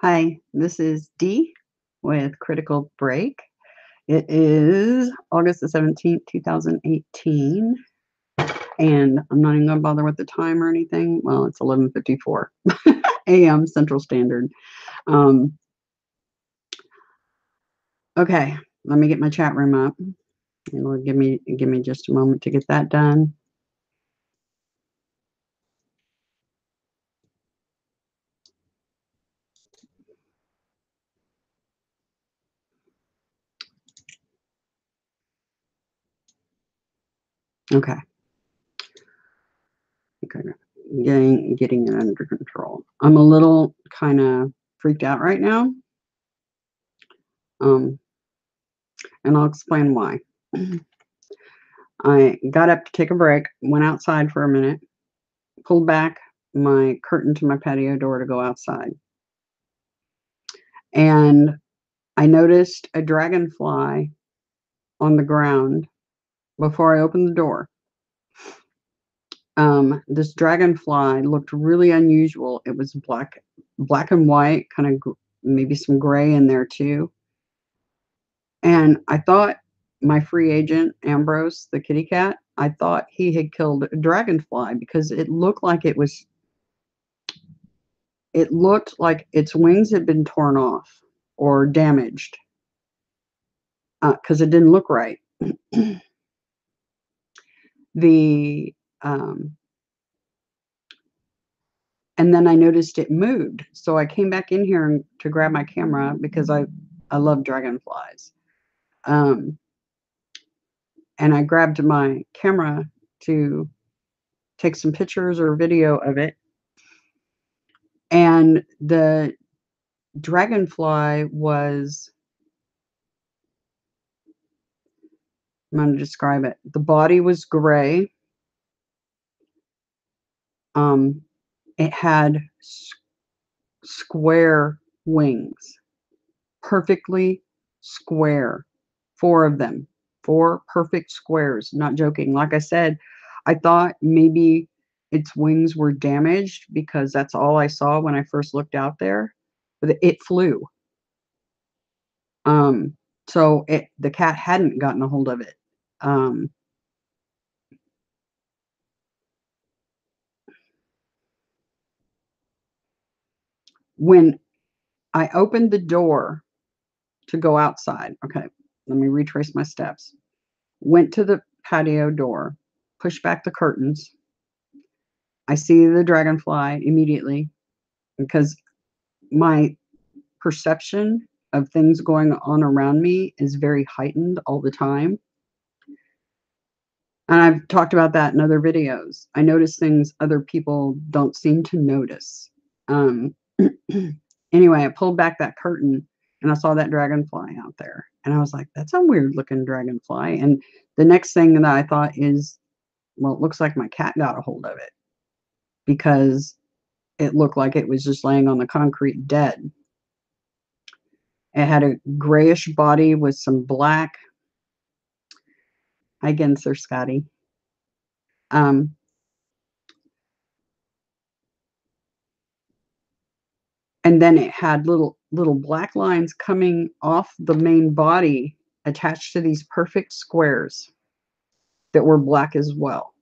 Hi, this is Dee with Critical Break. It is August the 17th, 2018, and I'm not even going to bother with the time or anything. Well, it's 11:54 a.m. Central Standard. Um, okay, let me get my chat room up. It'll give me just a moment to get that done. Okay, okay, getting it under control. I'm a little kind of freaked out right now, um, and I'll explain why. I got up to take a break, went outside for a minute, pulled back my curtain to my patio door to go outside. And I noticed a dragonfly on the ground before I opened the door. This dragonfly looked really unusual. It was black and white, kind of maybe some gray in there too. And I thought my free agent, Ambrose, the kitty cat, I thought he had killed a dragonfly because it looked like its wings had been torn off or damaged, because it didn't look right. The and then I noticed it moved, so I came back in here to grab my camera because I love dragonflies. Um, and I grabbed my camera to take some pictures or video of it, and the dragonfly was, I'm going to describe it. The body was gray. It had square wings, perfectly square, 4 of them, 4 perfect squares, not joking. Like I said, I thought maybe its wings were damaged because that's all I saw when I first looked out there, but it flew. Um, so the cat hadn't gotten a hold of it. Um, when I opened the door to go outside, okay, let me retrace my steps. Went to the patio door, pushed back the curtains. I see the dragonfly immediately because my perception of things going on around me is very heightened all the time. And I've talked about that in other videos. I notice things other people don't seem to notice. Um, anyway, I pulled back that curtain and I saw that dragonfly out there. And I was like, that's a weird looking dragonfly. And the next thing that I thought is, well, it looks like my cat got a hold of it because it looked like it was just laying on the concrete dead. It had a grayish body with some black. Hi again, Sir Scotty. Um, and then it had little black lines coming off the main body attached to these perfect squares that were black as well.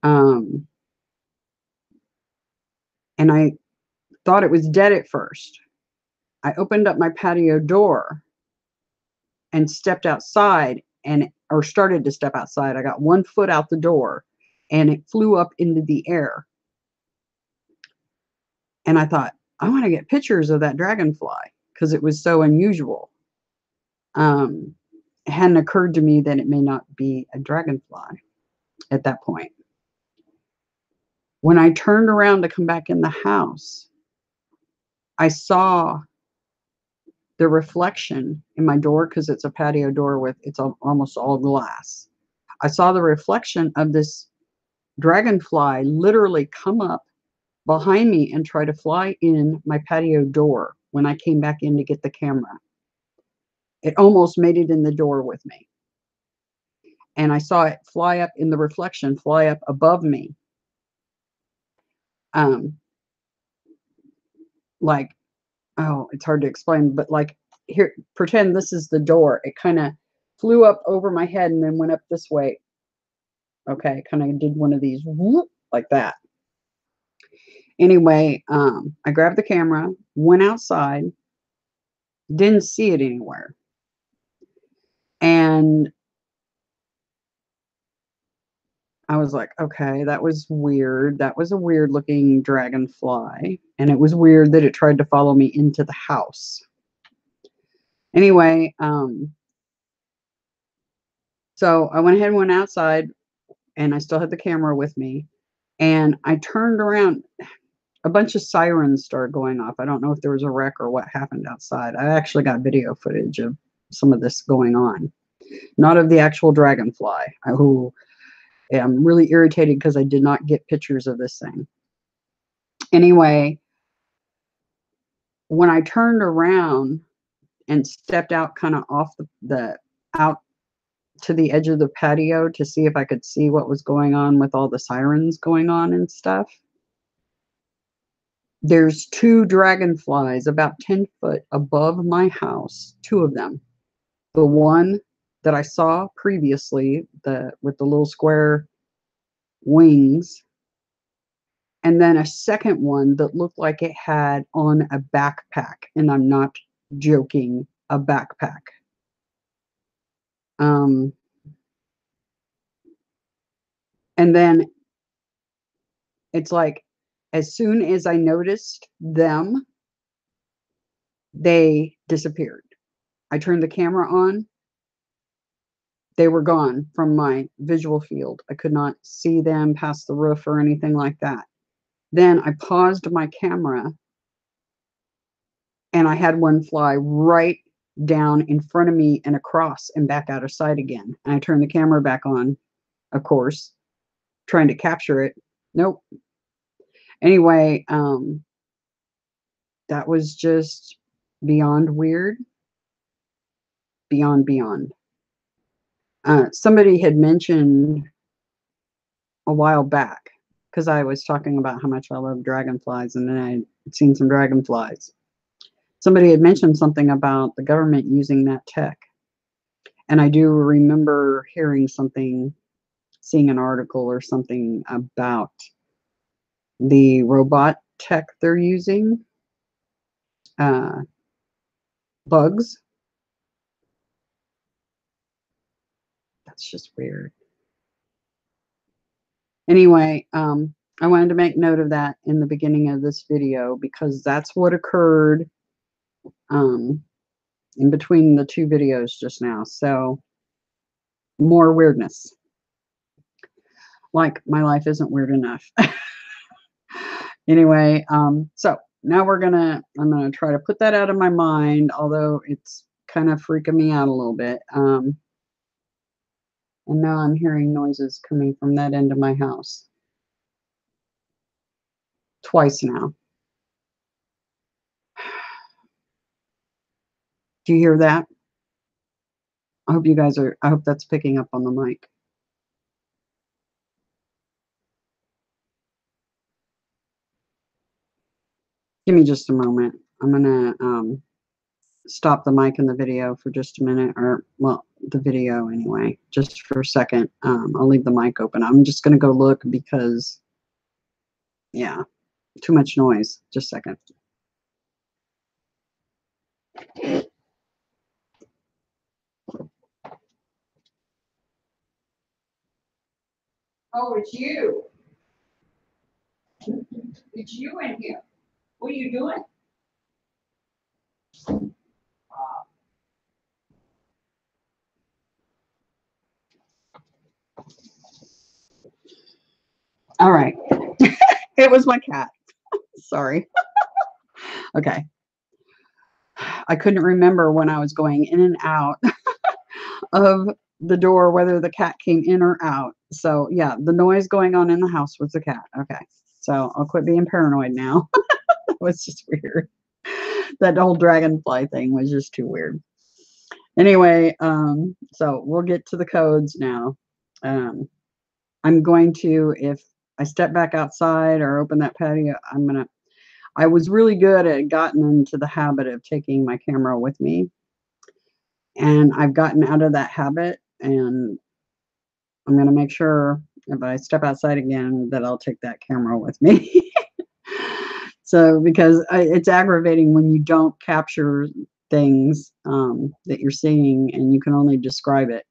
Um, and I thought it was dead at first. I opened up my patio door and stepped outside or started to step outside. I got 1 foot out the door and it flew up into the air. And I thought, I want to get pictures of that dragonfly because it was so unusual. It hadn't occurred to me that it may not be a dragonfly at that point. When I turned around to come back in the house, I saw the reflection in my door because it's a patio door it's almost all glass. I saw the reflection of this dragonfly literally come up behind me and try to fly in my patio door when I came back in to get the camera. It almost made it in the door with me. And I saw it fly up in the reflection, fly up above me. Um, like, oh, it's hard to explain, but like, here, pretend this is the door. It kind of flew up over my head and then went up this way. Okay, kind of did one of these whoop, like that. Anyway, I grabbed the camera, went outside, didn't see it anywhere. And I was like, okay, that was weird. That was a weird looking dragonfly. And it was weird that it tried to follow me into the house. Anyway, so I went ahead and went outside, and I still had the camera with me. And I turned around. A bunch of sirens started going off. I don't know if there was a wreck or what happened outside. I actually got video footage of some of this going on. Not of the actual dragonfly. I'm really irritated because I did not get pictures of this thing. Anyway, when I turned around and stepped out kind of off the out to the edge of the patio to see if I could see what was going on with all the sirens going on and stuff, there's 2 dragonflies about 10 foot above my house, 2 of them. The one that I saw previously, with the little square wings, and then a second one that looked like it had on a backpack, and I'm not joking, a backpack. And then it's like, as soon as I noticed them, they disappeared. I turned the camera on. They were gone from my visual field. I could not see them past the roof or anything like that. Then I paused my camera, and I had one fly right down in front of me and across and back out of sight again. And I turned the camera back on, of course, trying to capture it. Nope. Anyway, that was just beyond weird. Beyond. Somebody had mentioned a while back, because I was talking about how much I love dragonflies, and then I'd seen some dragonflies. Somebody had mentioned something about the government using that tech. And I do remember hearing something, seeing an article or something about the robot tech they're using. Bugs. That's just weird. Anyway, I wanted to make note of that in the beginning of this video because that's what occurred in between the 2 videos just now. So, more weirdness. Like, my life isn't weird enough. Anyway, so now I'm gonna try to put that out of my mind, although it's kind of freaking me out a little bit. And now I'm hearing noises coming from that end of my house. Twice now. Do you hear that? I hope that's picking up on the mic. Give me just a moment. I'm gonna stop the mic in the video for just a minute, or well, the video anyway, just for a second. I'll leave the mic open. I'm just gonna go look because, yeah, too much noise. Just a second. Oh, it's you. It's you in here. What are you doing? All right. It was my cat. Sorry. Okay. I couldn't remember when I was going in and out of the door whether the cat came in or out. So, yeah, the noise going on in the house was the cat. Okay. So, I'll quit being paranoid now. That was just weird. That whole dragonfly thing was just too weird. Anyway, so we'll get to the codes now. I'm going to, if I step back outside or open that patio, I was really good at gotten into the habit of taking my camera with me, and I've gotten out of that habit, and I'm gonna make sure if I step outside again that I'll take that camera with me. So, because it's aggravating when you don't capture things that you're seeing and you can only describe it.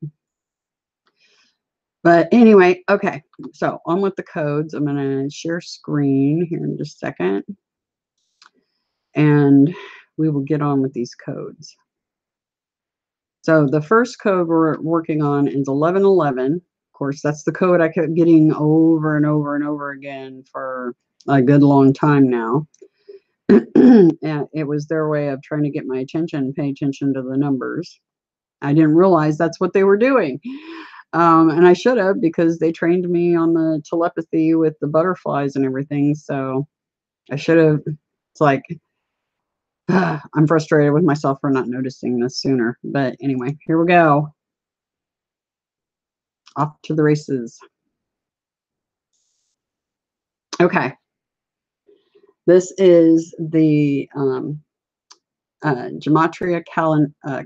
But anyway, okay, so on with the codes. I'm gonna share screen here in just a second, and we will get on with these codes. So the first code we're working on is 1111. Of course, that's the code I kept getting over and over and over again for a good long time now. And it was their way of trying to get my attention, pay attention to the numbers. I didn't realize that's what they were doing. And I should have, because they trained me on the telepathy with the butterflies and everything. So I should have. It's like, I'm frustrated with myself for not noticing this sooner. But anyway, here we go. Off to the races. Okay. This is the Gematria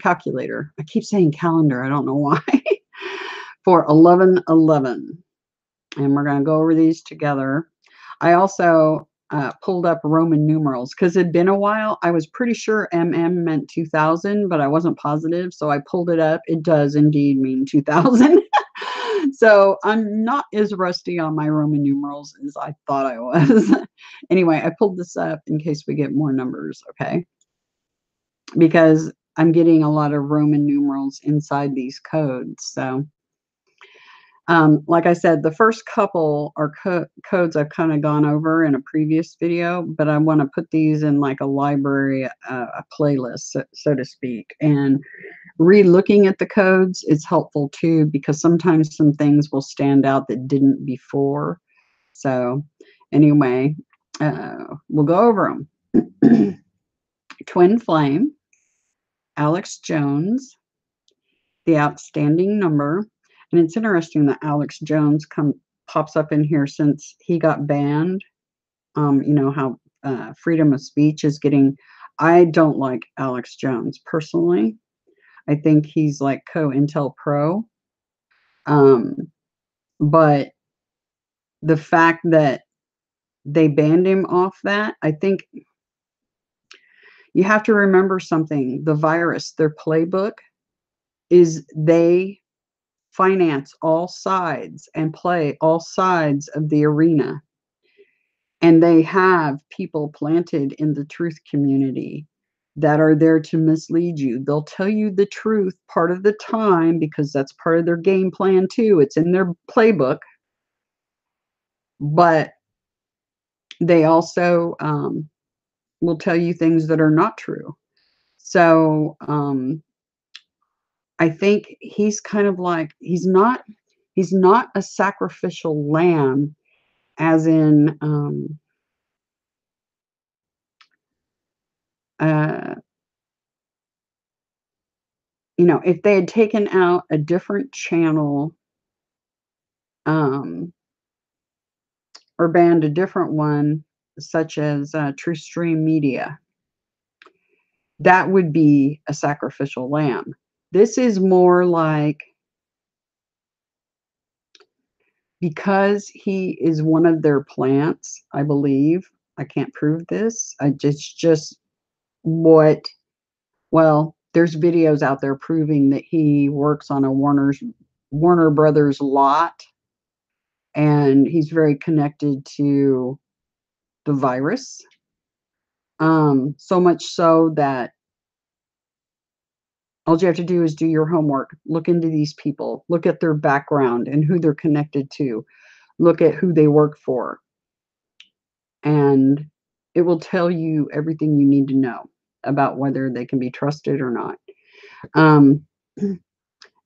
calculator. I keep saying calendar. I don't know why. For 1111. And we're going to go over these together. I also pulled up Roman numerals because it'd been a while. I was pretty sure MM meant 2000, but I wasn't positive. So I pulled it up. It does indeed mean 2000. So I'm not as rusty on my Roman numerals as I thought I was. Anyway, I pulled this up in case we get more numbers, okay? Because I'm getting a lot of Roman numerals inside these codes. So like I said, the first couple are codes I've kind of gone over in a previous video, but I want to put these in like a library, a playlist, so to speak. And re-looking at the codes is helpful too, because sometimes some things will stand out that didn't before. So anyway, we'll go over them. Twin Flame, Alex Jones, the outstanding number. And it's interesting that Alex Jones pops up in here since he got banned. You know how freedom of speech is getting. I don't like Alex Jones personally. I think he's like COINTELPRO. But the fact that they banned him off that, I think you have to remember something. The virus, their playbook is they finance all sides and play all sides of the arena. And they have people planted in the truth community that are there to mislead you. They'll tell you the truth part of the time because that's part of their game plan too. It's in their playbook. But they also will tell you things that are not true. So I think he's kind of like, he's not a sacrificial lamb, as in you know, if they had taken out a different channel or banned a different one, such as True Stream Media, that would be a sacrificial lamb. This is more like, because he is one of their plants, I believe. I can't prove this. Just what, well, there's videos out there proving that he works on a Warner Brothers lot, and he's very connected to the virus. So much so that all you have to do is do your homework, look into these people, look at their background and who they're connected to, look at who they work for, and it will tell you everything you need to know about whether they can be trusted or not.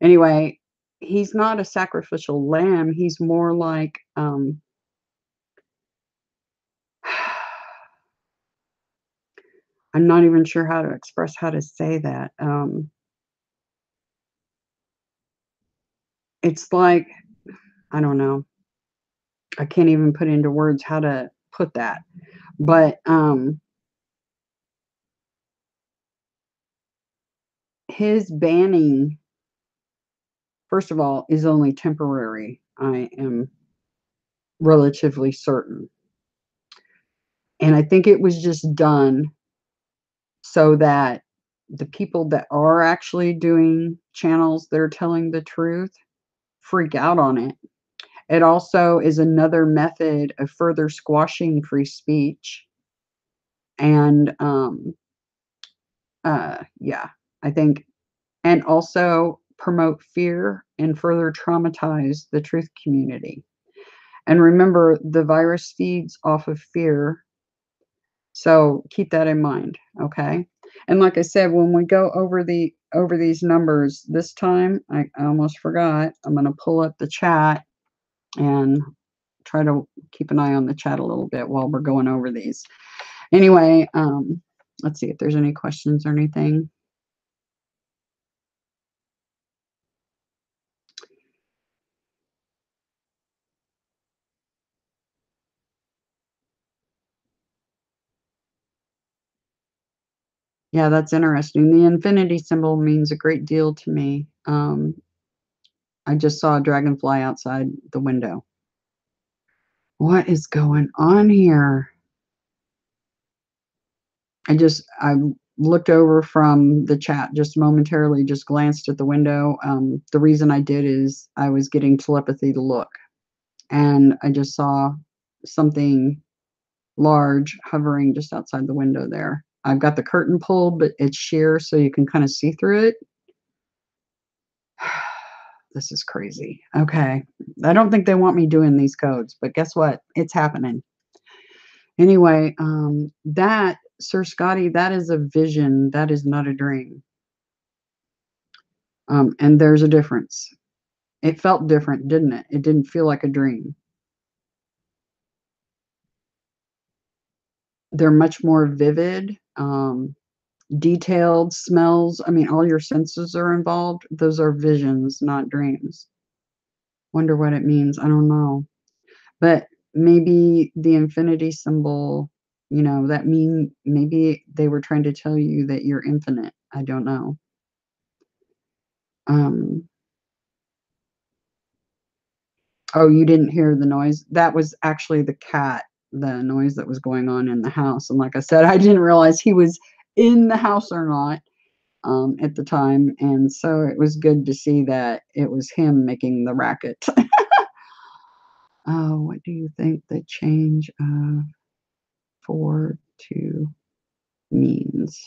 Anyway, he's not a sacrificial lamb. He's more like, I'm not even sure how to express how to say that. It's like, I don't know. I can't even put into words how to put that. But his banning, first of all, is only temporary. I am relatively certain. And I think it was just done so that the people that are actually doing channels that are telling the truth freak out on it. It also is another method of further squashing free speech. And yeah, I think, and also promote fear and further traumatize the truth community. And remember, the virus feeds off of fear. So keep that in mind, okay? And like I said, when we go over these numbers this time, I almost forgot. I'm going to pull up the chat and try to keep an eye on the chat a little bit while we're going over these. Anyway, let's see if there's any questions or anything. Yeah, that's interesting. The infinity symbol means a great deal to me. I just saw a dragonfly outside the window. What is going on here? I looked over from the chat just momentarily, just glanced at the window. The reason I did is I was getting telepathy to look, and I just saw something large hovering just outside the window there. I've got the curtain pulled, but it's sheer, so you can kind of see through it. This is crazy. Okay. I don't think they want me doing these codes, but guess what? It's happening. Anyway, that, Sir Scotty, that is a vision. That is not a dream. And there's a difference. It felt different, didn't it? It didn't feel like a dream. They're much more vivid, detailed smells. I mean, all your senses are involved. Those are visions, not dreams. Wonder what it means. I don't know. But maybe the infinity symbol, that maybe they were trying to tell you that you're infinite. I don't know. Oh, you didn't hear the noise? That was actually the cat, the noise that was going on in the house. And like I said, I didn't realize he was in the house or not at the time. And so it was good to see that it was him making the racket. What do you think the change of 4 to means?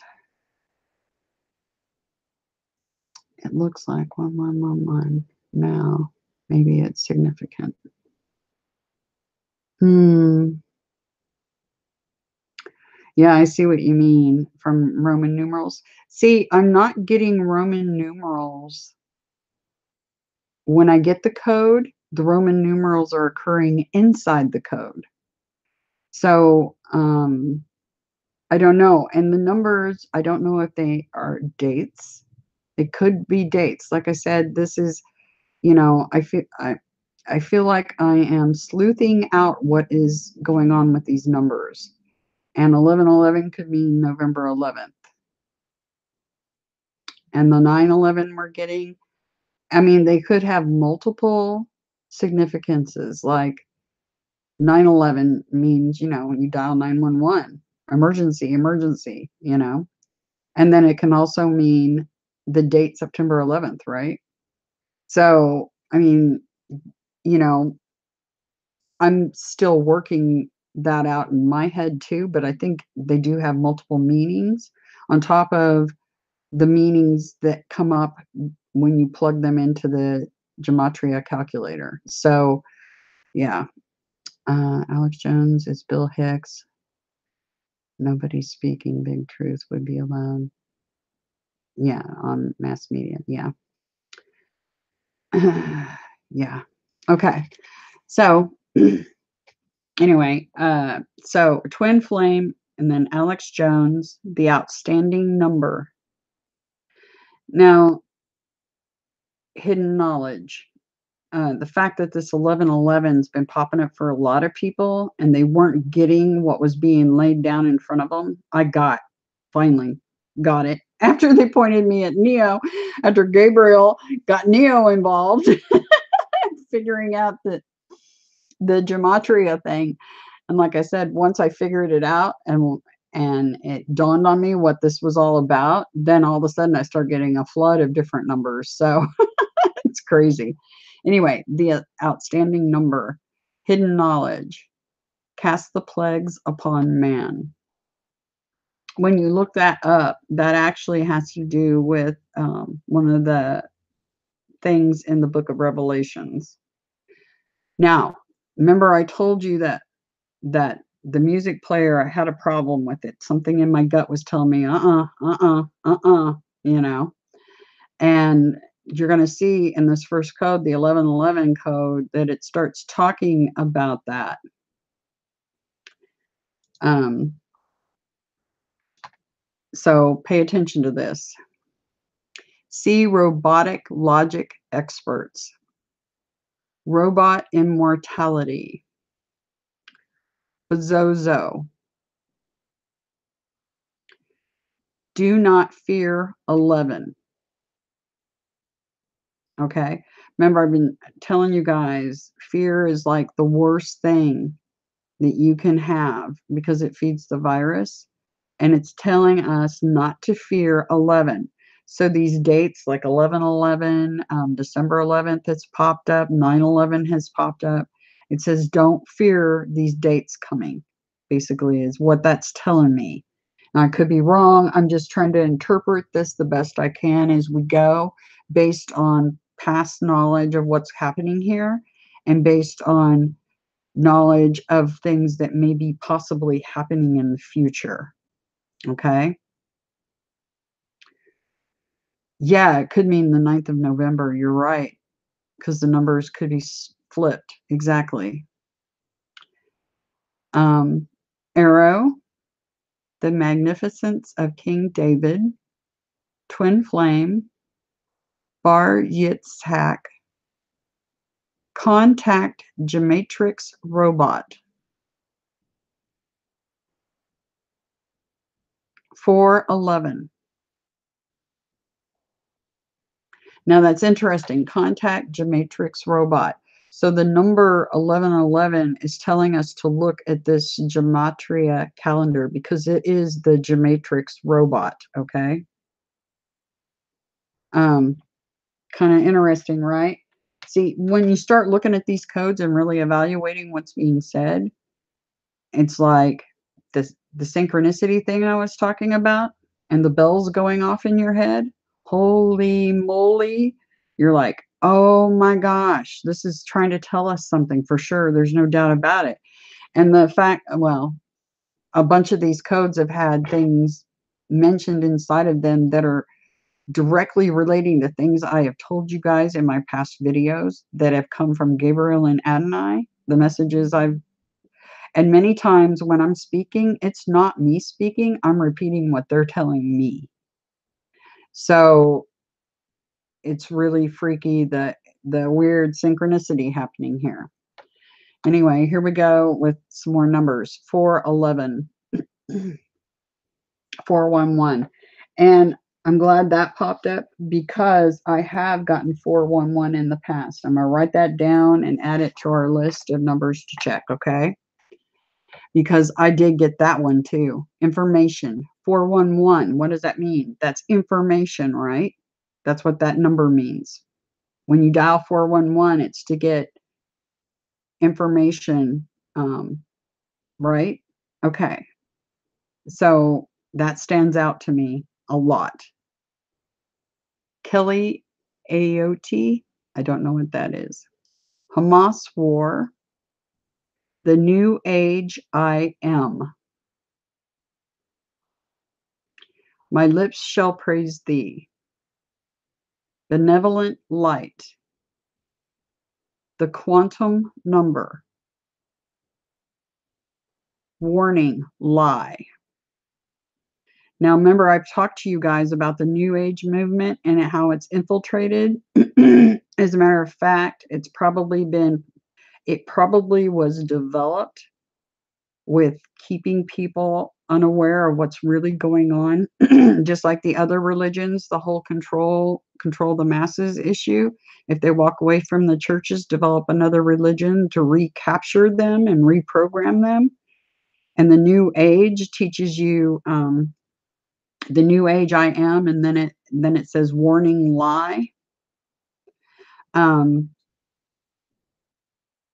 It looks like 1111 now. Maybe it's significant. Yeah, I see what you mean from Roman numerals. See, I'm not getting Roman numerals. When I get the code, the Roman numerals are occurring inside the code. So, I don't know. And the numbers, I don't know if they are dates. It could be dates. Like I said, this is, I feel like I am sleuthing out what is going on with these numbers. And 1111 could mean November 11th. And the 911 we're getting, I mean, they could have multiple significances. Like 911 means, when you dial 911, emergency, and then it can also mean the date September 11th, right? So, I mean, I'm still working that out in my head too, but I think they do have multiple meanings on top of the meanings that come up when you plug them into the gematria calculator. So, yeah. Alex Jones is Bill Hicks. Nobody speaking big truth would be allowed. Yeah, on mass media. Yeah. Yeah. Okay. So, anyway, so Twin Flame and then Alex Jones, the outstanding number. Now, hidden knowledge. The fact that this 1111's been popping up for a lot of people and they weren't getting what was being laid down in front of them, I finally got it. after they pointed me at Neo, after Gabriel got Neo involved, figuring out the gematria thing. And like I said, once I figured it out and it dawned on me what this was all about, then all of a sudden I start getting a flood of different numbers. So it's crazy. Anyway, the outstanding number, hidden knowledge, cast the plagues upon man. When you look that up, that actually has to do with one of the things in the book of Revelations. Now, remember I told you that the music player, I had a problem with it. Something in my gut was telling me, you know. And you're going to see in this first code, the 1111 code, that it starts talking about that. So pay attention to this. See robotic logic experts. Robot immortality. Zozo. Do not fear 11. Okay. Remember, I've been telling you guys, fear is like the worst thing that you can have because it feeds the virus. And it's telling us not to fear 11. So these dates like 11/11, December 11th has popped up, 9/11 has popped up. It says don't fear these dates coming, basically is what that's telling me. Now, I could be wrong. I'm just trying to interpret this the best I can as we go, based on past knowledge of what's happening here and based on knowledge of things that may be possibly happening in the future. Okay. Yeah, it could mean the 9th of November. You're right. Because the numbers could be flipped. Exactly. Arrow, the magnificence of King David, twin flame, Bar Yitzhak, contact Gematrix robot, 411. Now that's interesting. Contact Gematrix robot. So the number 1111 is telling us to look at this gematria calendar because it is the Gematrix robot. Okay. Kind of interesting, right? See, when you start looking at these codes and really evaluating what's being said, it's like the synchronicity thing I was talking about and the bells going off in your head. Holy moly. You're like, oh my gosh, this is trying to tell us something for sure. There's no doubt about it. And the fact, well, a bunch of these codes have had things mentioned inside of them that are directly relating to things I have told you guys in my past videos that have come from Gabriel and Adonai, the messages and many times when I'm speaking, it's not me speaking, I'm repeating what they're telling me. So it's really freaky, the weird synchronicity happening here. Anyway, here we go with some more numbers. 411, 411. And I'm glad that popped up because I have gotten 411 in the past. I'm going to write that down and add it to our list of numbers to check, okay? Because I did get that one too. Information, 411. What does that mean? That's information, right? That's what that number means. When you dial 411, it's to get information, right? Okay. So that stands out to me a lot. Kelly Aote, I don't know what that is. Hamas War, the New Age I Am. My lips shall praise thee. Benevolent light. The quantum number. Warning, lie. Now, remember, I've talked to you guys about the New Age movement and how it's infiltrated. As a matter of fact, it probably was developed with keeping people unaware of what's really going on, just like the other religions, the whole control the masses issue. If they walk away from the churches, develop another religion to recapture them and reprogram them. And the New Age teaches you the New Age I am, and then it says warning lie.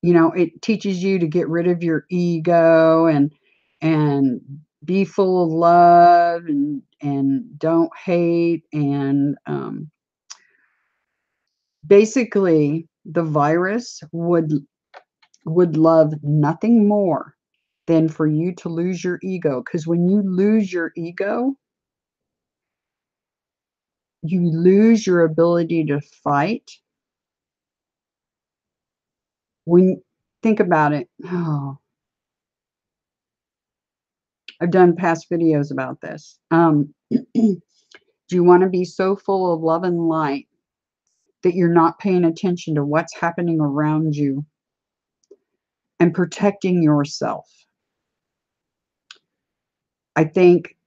You know, it teaches you to get rid of your ego and be full of love and don't hate. And basically, the virus would love nothing more than for you to lose your ego. Because when you lose your ego, you lose your ability to fight. When think about it, oh, I've done past videos about this. Do you want to be so full of love and light that you're not paying attention to what's happening around you and protecting yourself? I think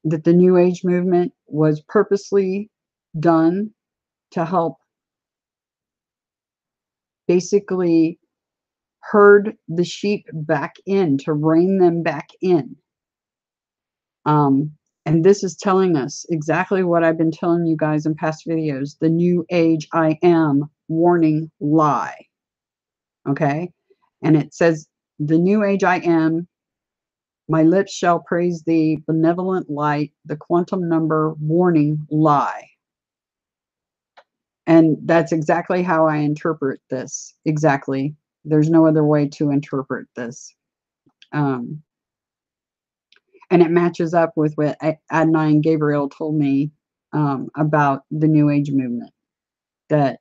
that the New Age movement was purposely done to help basically herd the sheep back in, to rein them back in. And this is telling us exactly what I've been telling you guys in past videos. The New Age I am warning lie. Okay? And it says, the New Age I am, my lips shall praise thee, benevolent light, the quantum number warning lie. And that's exactly how I interpret this. Exactly. There's no other way to interpret this. And it matches up with what Adonai and Gabriel told me about the New Age movement, that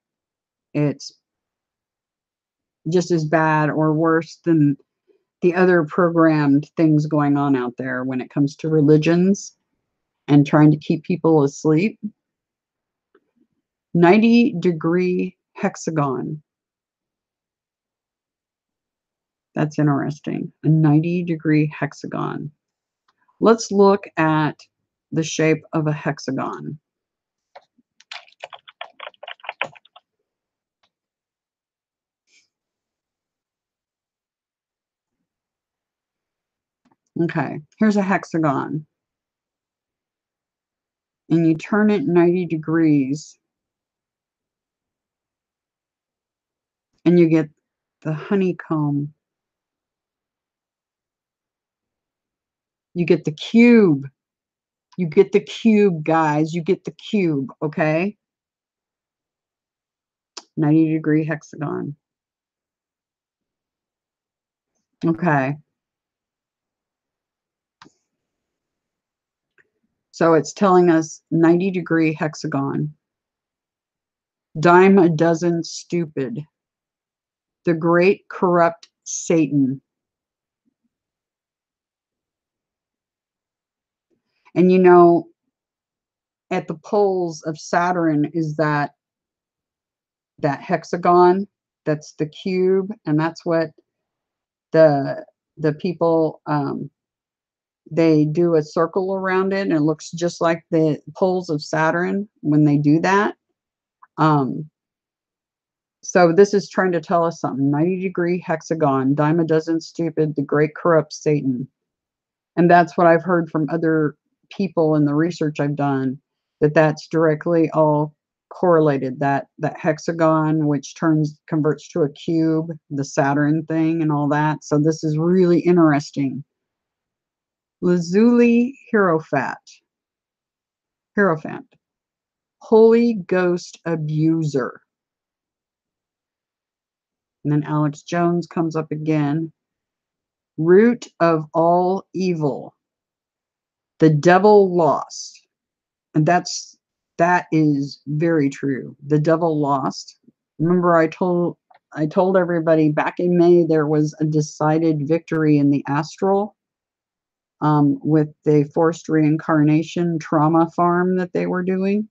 it's just as bad or worse than the other programmed things going on out there when it comes to religions and trying to keep people asleep. 90-degree hexagon. That's interesting. A 90-degree hexagon. Let's look at the shape of a hexagon. Okay, here's a hexagon. And you turn it 90 degrees and you get the honeycomb. You get the cube. You get the cube, guys. You get the cube, okay? 90-degree hexagon. Okay. So it's telling us 90-degree hexagon. Dime a dozen stupid. The great corrupt Satan. And you know, at the poles of Saturn is that hexagon, that's the cube, and that's what the people they do a circle around it, and it looks just like the poles of Saturn when they do that. So this is trying to tell us something. 90-degree hexagon, dime a dozen stupid, the great corrupt Satan. And that's what I've heard from other people in the research I've done, that that's directly all correlated, that hexagon, which converts to a cube, the Saturn thing and all that. So this is really interesting. Lazuli Hierophant, Holy Ghost abuser. And then Alex Jones comes up again. Root of all evil. The devil lost. And that is very true. The devil lost. Remember, I told everybody back in May there was a decided victory in the astral with the forced reincarnation trauma farm that they were doing.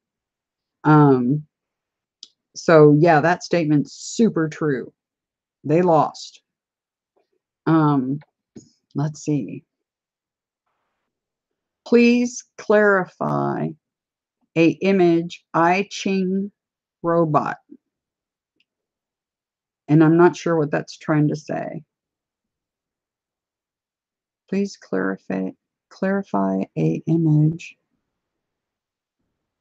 So yeah, that statement's super true. They lost. Let's see. Please clarify a image I Ching robot. And I'm not sure what that's trying to say. Please clarify a image.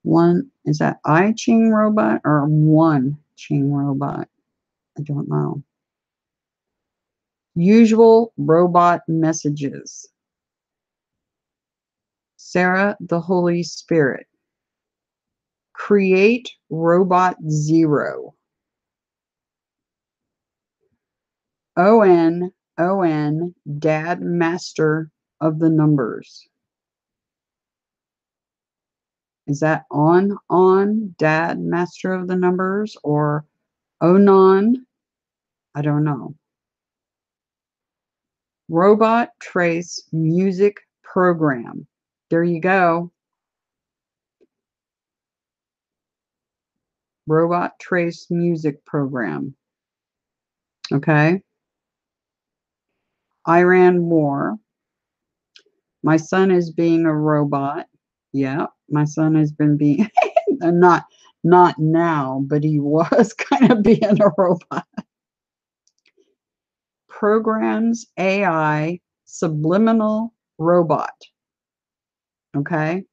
One, is that I Ching robot or one Ching robot? I don't know. Usual robot messages. Sarah, the Holy Spirit. Create robot 0. ON, Dad, Master of the Numbers. Is that on, Dad, Master of the Numbers, or Onon? I don't know. Robot Trace Music Program. There you go. Robot Trace Music Program. Okay. Iran War. My son is being a robot. Yeah, my son has been being not now, but he was kind of being a robot. Programs AI subliminal robot. Okay.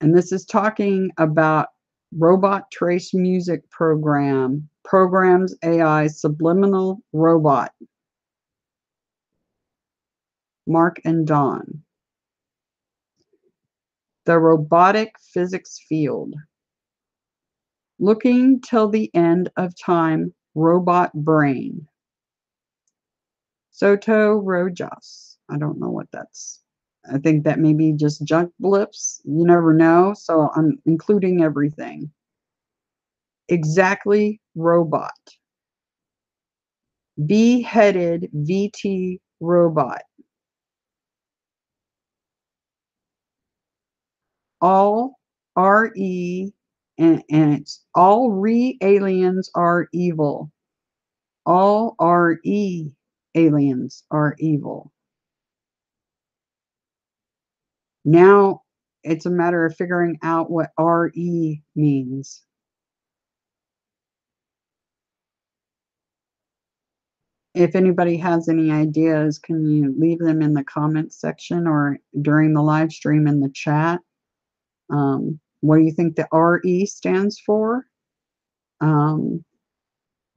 And this is talking about robot trace music program, programs AI subliminal robot. Mark and Don. The robotic physics field. Looking till the end of time, robot brain. Soto Rojas. I don't know what that's. I think that may be just junk blips. You never know. So I'm including everything. Exactly robot. Beheaded VT robot. All RE, and it's all aliens are evil. All RE aliens are evil. Now it's a matter of figuring out what RE means. If anybody has any ideas, can you leave them in the comments section or during the live stream in the chat? What do you think the RE stands for?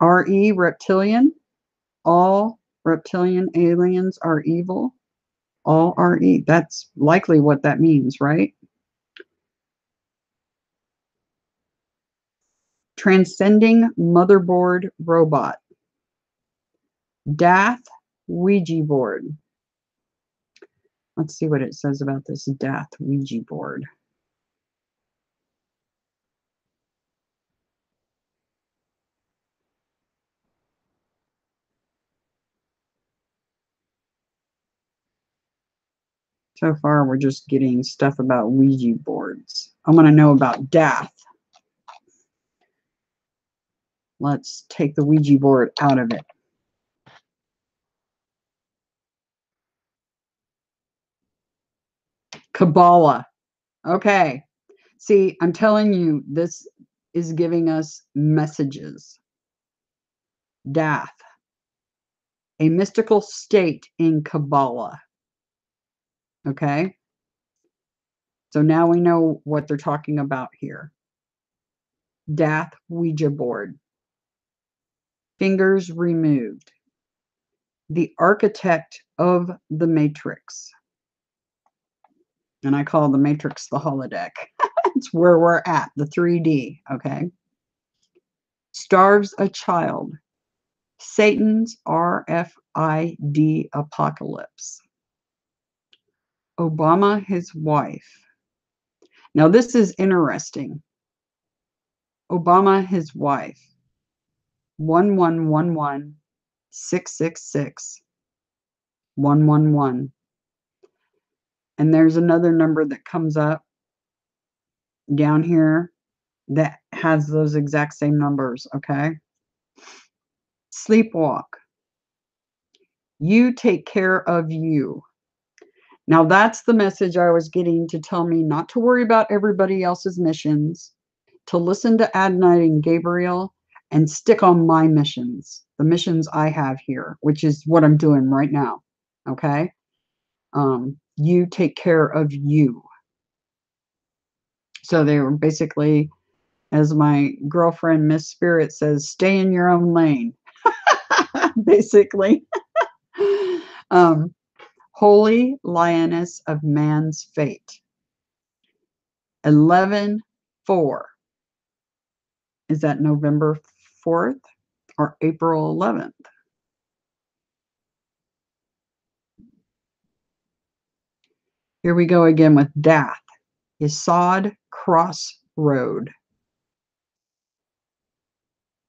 RE, reptilian. All reptilian aliens are evil. All RE. That's likely what that means, right? Transcending motherboard robot. Dath Ouija board. Let's see what it says about this Dath Ouija board. So far, we're just getting stuff about Ouija boards. I want to know about Dath. Let's take the Ouija board out of it. Kabbalah. Okay. See, I'm telling you, this is giving us messages. Dath. A mystical state in Kabbalah. Okay. So now we know what they're talking about here. Dath Ouija board. Fingers removed. The architect of the matrix. And I call the matrix the holodeck. It's where we're at, the 3D, okay? Starves a child. Satan's RFID apocalypse. Obama, his wife. Now this is interesting. Obama, his wife. 1111-666-111. And there's another number that comes up down here that has those exact same numbers, okay? Sleepwalk. You take care of you. Now that's the message I was getting to tell me not to worry about everybody else's missions, to listen to Adonai and Gabriel, and stick on my missions, the missions I have here, which is what I'm doing right now. Okay? You take care of you. So they were basically, as my girlfriend, Miss Spirit, says, stay in your own lane. Basically. Holy Lioness of Man's Fate. 11/4. Is that November 4th or April 11th? Here we go again with Dath. Yesod Crossroad.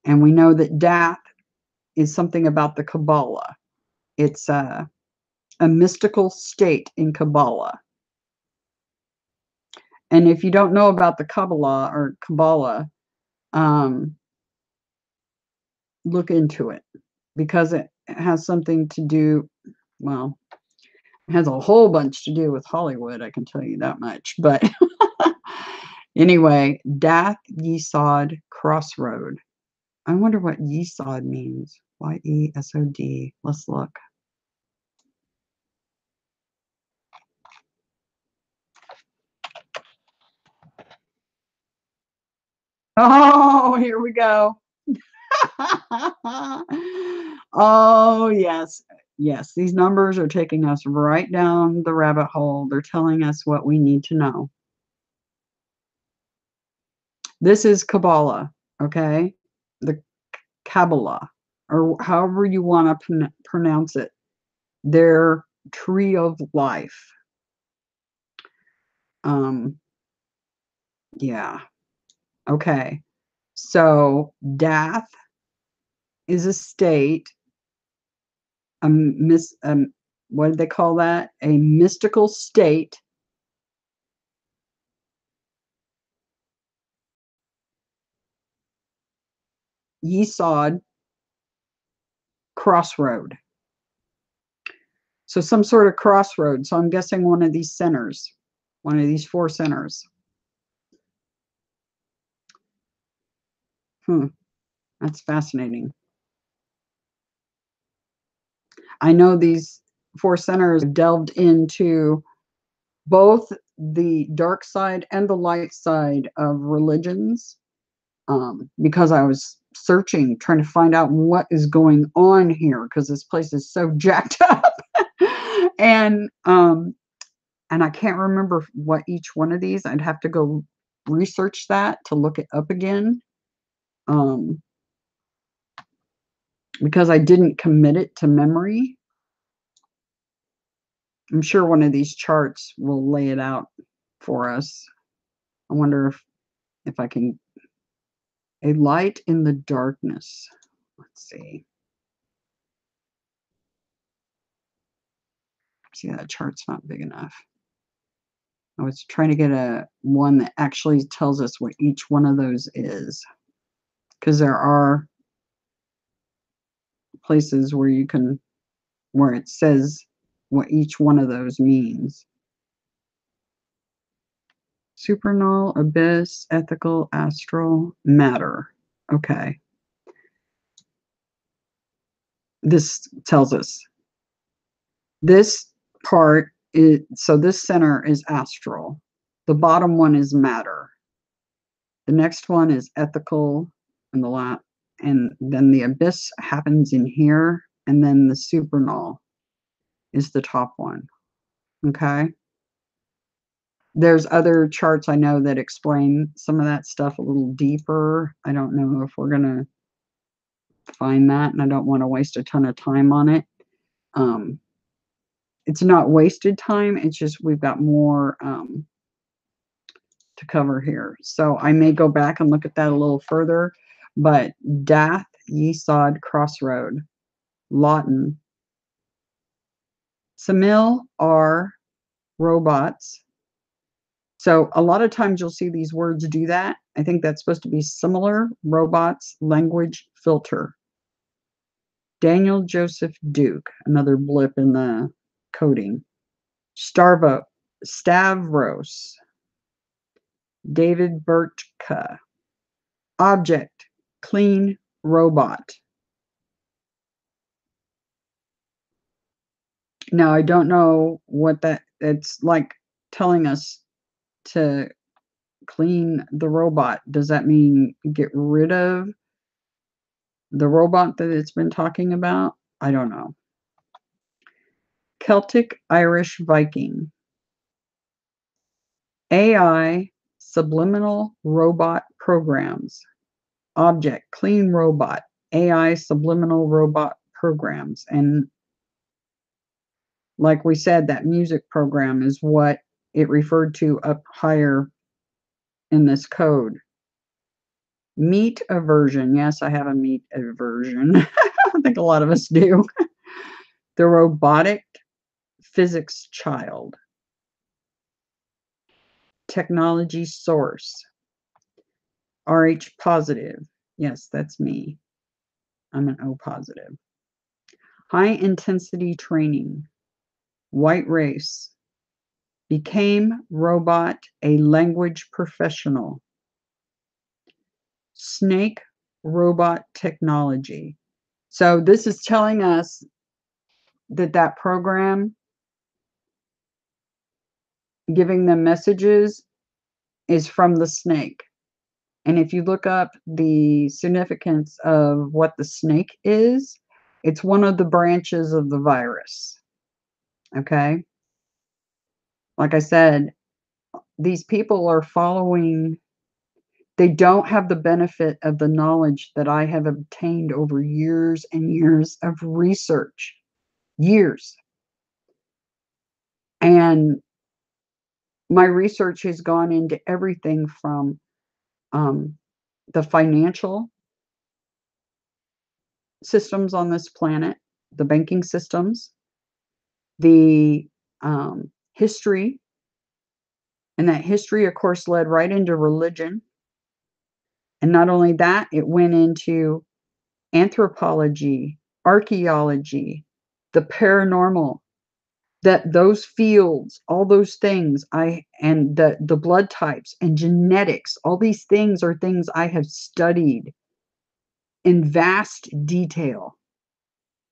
And we know that Dath is something about the Kabbalah. It's a mystical state in Kabbalah. And if you don't know about the Kabbalah, look into it, because it has something to do, well, it has a whole bunch to do with Hollywood, I can tell you that much. But anyway, Dath Yesod Crossroad. I wonder what Yesod means. Y-E-S-O-D. Let's look. Oh, here we go. Oh, yes. Yes, these numbers are taking us right down the rabbit hole. They're telling us what we need to know. This is Kabbalah, okay? The Kabbalah, or however you want to pronounce it. Their tree of life. Yeah. Okay. So Dath is a state, what did they call that? A mystical state Yesod crossroad. So some sort of crossroad. So I'm guessing one of these centers, one of these 4 centers. That's fascinating. I know these 4 centers delved into both the dark side and the light side of religions, because I was searching, trying to find out what is going on here, because this place is so jacked up. And I can't remember what each one of these. I'd have to go research that to look it up again, because I didn't commit it to memory. I'm sure one of these charts will lay it out for us. I wonder if I can. A light in the darkness. Let's see. See, that chart's not big enough. I was trying to get a one that actually tells us what each one of those is, because there are places where you can, where it says what each one of those means. Supernal, abyss, ethical, astral, matter. Okay. This tells us this part is, so this center is astral. The bottom one is matter. The next one is ethical, and and then the abyss happens in here, and then the supernal is the top one. Okay. There's other charts I know that explain some of that stuff a little deeper. I don't know if we're going to find that, and I don't want to waste a ton of time on it. It's not wasted time. It's just we've got more to cover here. So I may go back and look at that a little further. But Dath Yesod Crossroad, Lawton. Samil are robots. So a lot of times you'll see these words do that. I think that's supposed to be similar. Robots, language filter. Daniel Joseph Duke, another blip in the coding. Stavros, David Bertka. Object, clean robot. Now, I don't know what it's like telling us to clean the robot. Does that mean get rid of the robot that it's been talking about? I don't know. Celtic Irish Viking. AI subliminal robot programs. Object, clean robot. AI subliminal robot programs. And like we said, that music program is what it referred to up higher in this code. Meat aversion. Yes, I have a meat aversion. I think a lot of us do. The robotic physics child. Technology source. RH positive. Yes, that's me. I'm an O positive. High intensity training. White race. Became robot a language professional. Snake robot technology. So this is telling us that that program giving them messages is from the snake. And if you look up the significance of what the snake is, it's one of the branches of the virus. Okay? Like I said, these people are following, they don't have the benefit of the knowledge that I have obtained over years and years of research. Years. And my research has gone into everything from the financial systems on this planet, the banking systems, the history, and that history, of course, led right into religion. And not only that, it went into anthropology, archaeology, the paranormal, that those fields, all those things, and the blood types and genetics, all these things are things I have studied in vast detail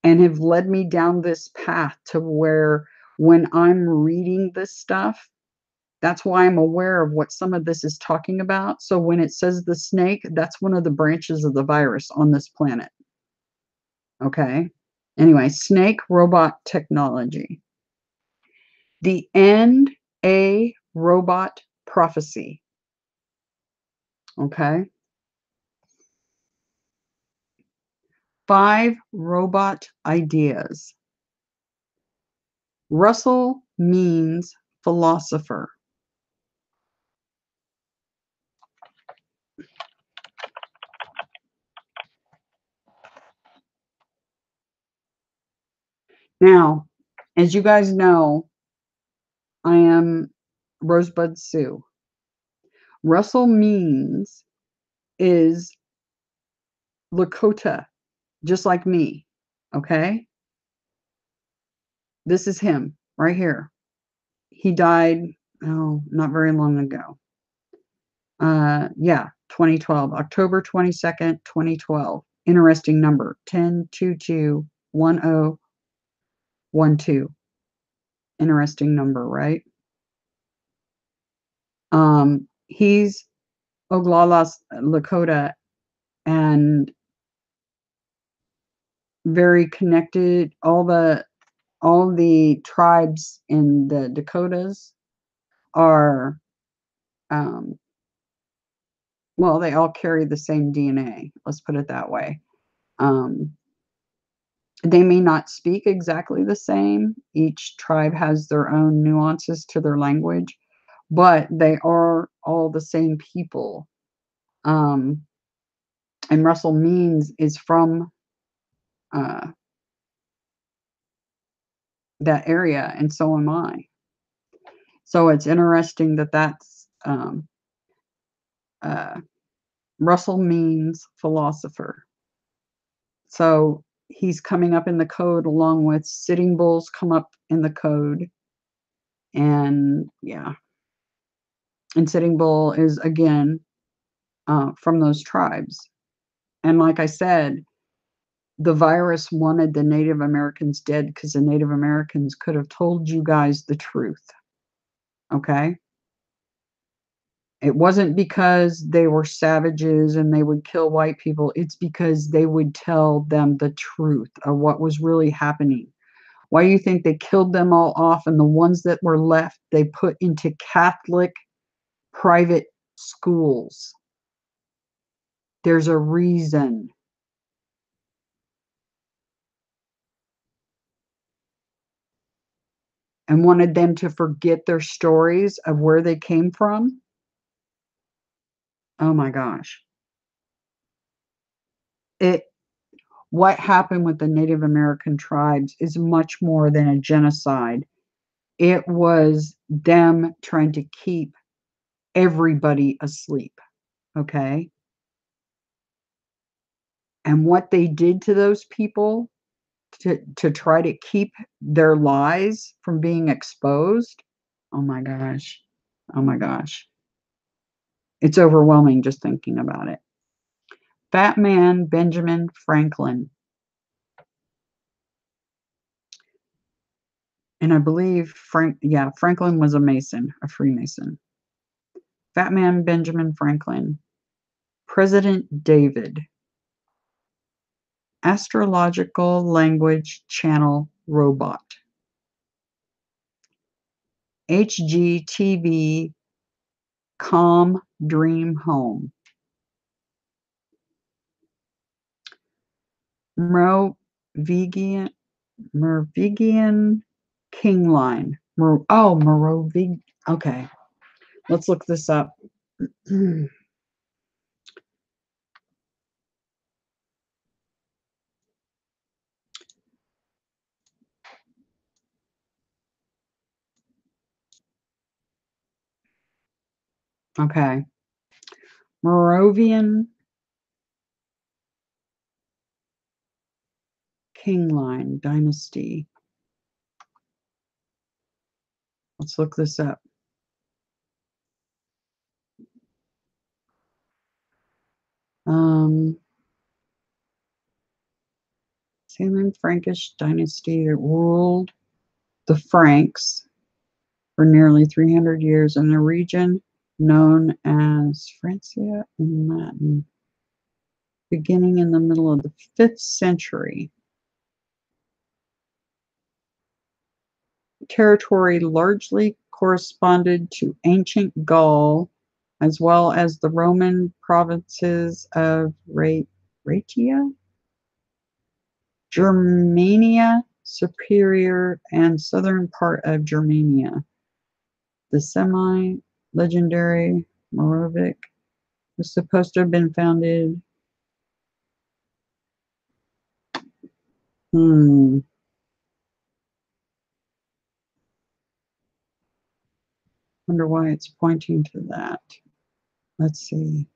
and have led me down this path to where when I'm reading this stuff, that's why I'm aware of what some of this is talking about. So when it says the snake, that's one of the branches of the virus on this planet. Okay. Anyway, snake robot technology. The NA robot prophecy. Okay. 5 robot ideas. Russell means philosopher. Now, as you guys know, I am Rosebud Sue. Russell Means is Lakota, just like me. Okay? This is him right here. He died, not very long ago. Yeah, 2012, October 22nd, 2012. Interesting number, 10221012. Interesting number, right? He's Oglala Lakota and very connected. All the tribes in the Dakotas are, well, they all carry the same DNA. Let's put it that way. They may not speak exactly the same. Each tribe has their own nuances to their language, but they are all the same people. And Russell Means is from that area, and so am I. So it's interesting that that's Russell Means philosopher. So he's coming up in the code along with Sitting Bulls come up in the code. And yeah. And Sitting Bull is, again, from those tribes. And like I said, the virus wanted the Native Americans dead because the Native Americans could have told you guys the truth. Okay? It wasn't because they were savages and they would kill white people. It's because they would tell them the truth of what was really happening. Why do you think they killed them all off, and the ones that were left, they put into Catholic private schools? There's a reason. And wanted them to forget their stories of where they came from. Oh my gosh. What happened with the Native American tribes is much more than a genocide. It was them trying to keep everybody asleep. Okay? And what they did to those people to try to keep their lies from being exposed. Oh my gosh. Oh my gosh. It's overwhelming just thinking about it. Fat Man Benjamin Franklin. And I believe Franklin was a Mason, a Freemason. Fat Man Benjamin Franklin. President David. Astrological language channel robot. HGTV Calm Dream Home. Merovingian King Line. Merovingian. Okay, let's look this up. Okay. Merovingian King Line Dynasty. Let's look this up. Salem Frankish dynasty that ruled the Franks for nearly 300 years in the region known as Francia in Latin, beginning in the middle of the 5th century. Territory largely corresponded to ancient Gaul, as well as the Roman provinces of Raetia, Germania Superior, and southern part of Germania. The semi-legendary Moravic was supposed to have been founded. Wonder why it's pointing to that. Let's see.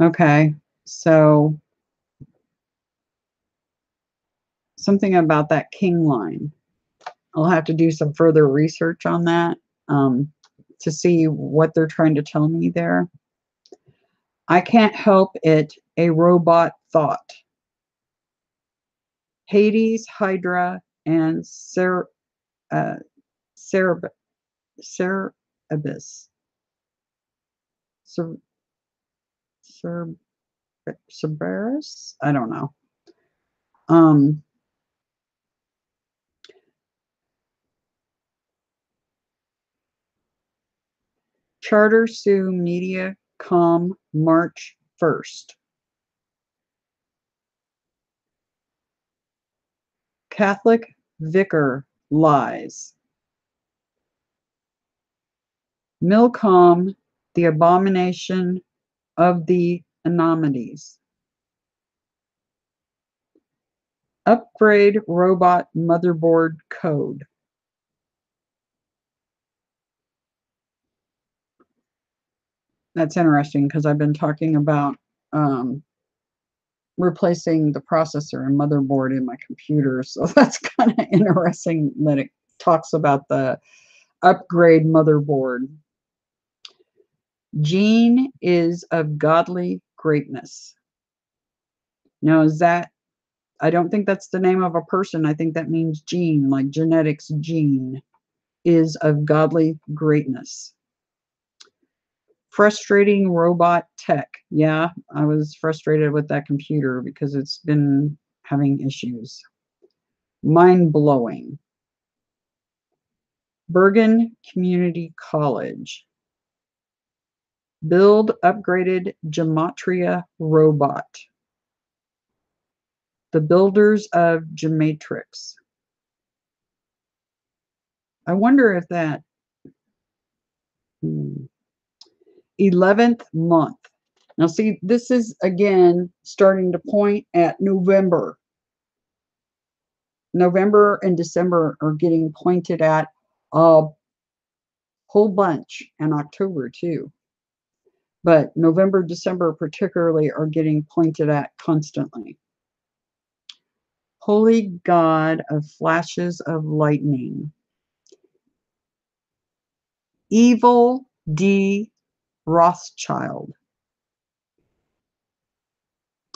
Okay, so something about that king line. I'll have to do some further research on that to see what they're trying to tell me there. I can't help it, a robot thought. Hades, Hydra, and Cerebus. Cerberus? I don't know. Charter sue Mediacom March 1st. Catholic vicar lies. Milcom, the abomination of the anomalies. Upgrade robot motherboard code. That's interesting because I've been talking about replacing the processor and motherboard in my computer. So that's kind of interesting that it talks about the upgrade motherboard. Gene is of godly greatness. Now, is that, I don't think that's the name of a person. I think that means gene, like genetics gene, is of godly greatness. Frustrating robot tech. Yeah, I was frustrated with that computer because it's been having issues. Mind-blowing. Bergen Community College. Build upgraded gematria robot. The builders of Gematrix. I wonder if that 11th month. Now see, this is again starting to point at November. November and December are getting pointed at a whole bunch, and October too. But November, December particularly are getting pointed at constantly. Holy God of flashes of lightning. Evil D. Rothschild.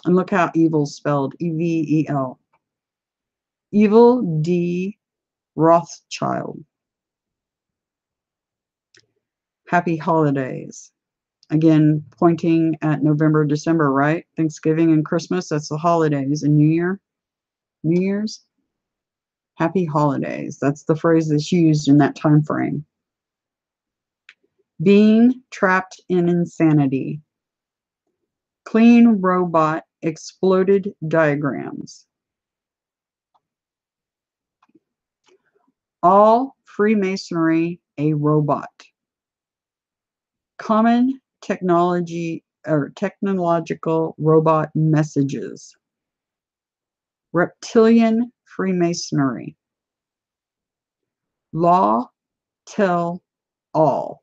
And look how evil's spelled. E-V-E-L. Evil D. Rothschild. Happy holidays. Again, pointing at November, December, right? Thanksgiving and Christmas, that's the holidays. And New Year's. Happy holidays. That's the phrase that's used in that time frame. Being trapped in insanity. Clean robot exploded diagrams. All Freemasonry a robot. Common technology or technological robot messages. Reptilian Freemasonry. Law tell all.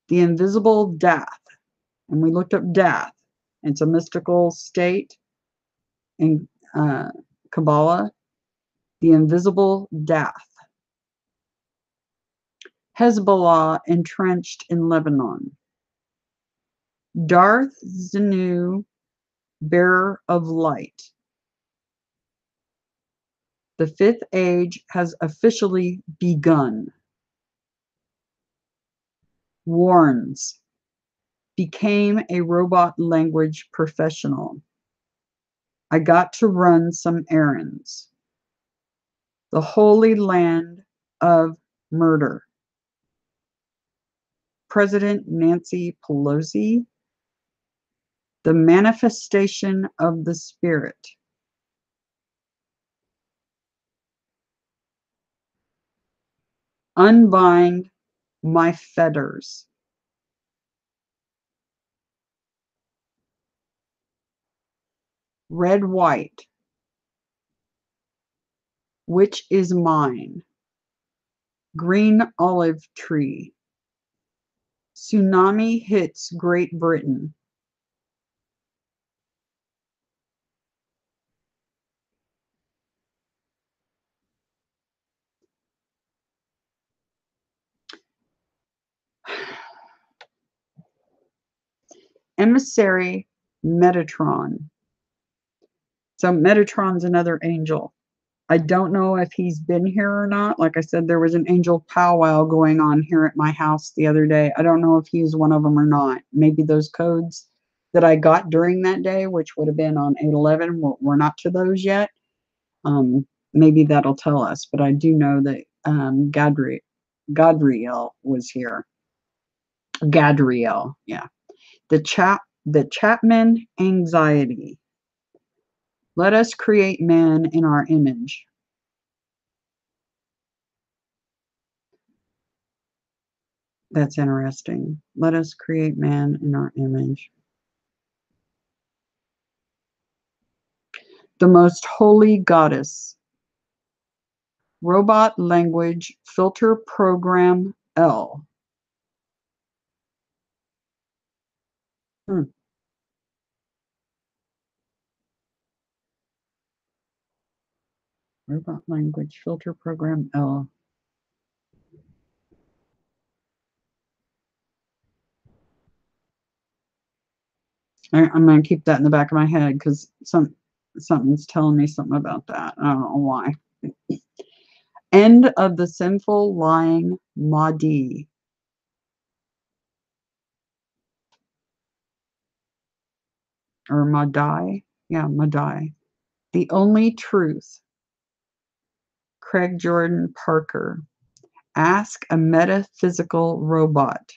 The invisible death. And we looked up death. It's a mystical state in Kabbalah. The invisible death. Hezbollah entrenched in Lebanon. Darth Zenu, bearer of light. The fifth age has officially begun. Warns. Became a robot language professional. I got to run some errands. The Holy Land of Murder. President Nancy Pelosi. The manifestation of the Spirit. Unbind my fetters. Red, white. Which is mine? Green olive tree. Tsunami hits Great Britain. Emissary Metatron. So Metatron's another angel. I don't know if he's been here or not. Like I said, there was an angel powwow going on here at my house the other day. I don't know if he's one of them or not. Maybe those codes that I got during that day, which would have been on 8/11, we're not to those yet. Maybe that'll tell us. But I do know that Gadriel was here. Gadriel, yeah. The Chapman anxiety. Let us create man in our image. That's interesting. Let us create man in our image. The most holy goddess. Robot language filter program L. Hmm. Robot language filter program L. I'm going to keep that in the back of my head because something's telling me something about that. I don't know why. End of the sinful lying Mahdi. Or Madai. Yeah, Madai. The only truth. Craig Jordan Parker. Ask a metaphysical robot.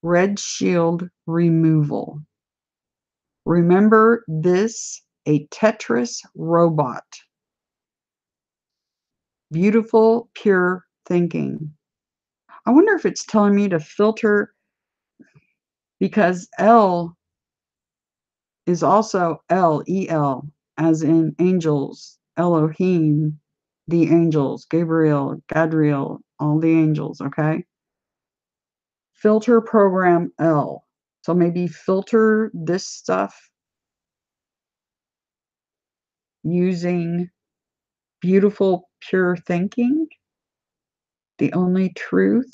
Red shield removal. Remember this, a Tetris robot. Beautiful, pure thinking. I wonder if it's telling me to filter because L is also L, as in angels, Elohim, the angels, Gabriel, Gadriel, all the angels, okay? Filter program L. So maybe filter this stuff using beautiful, pure thinking, the only truth.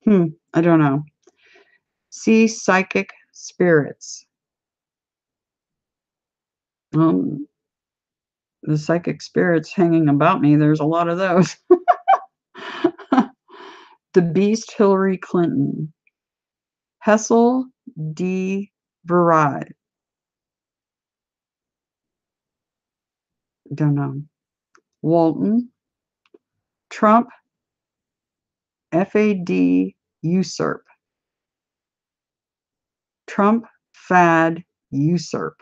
I don't know. See psychic spirits. Um, the psychic spirits hanging about me, there's a lot of those. The beast Hillary Clinton. Hessel D. Veride. Don't know. Walton. Trump. FAD. Usurp. Trump. Fad. Usurp.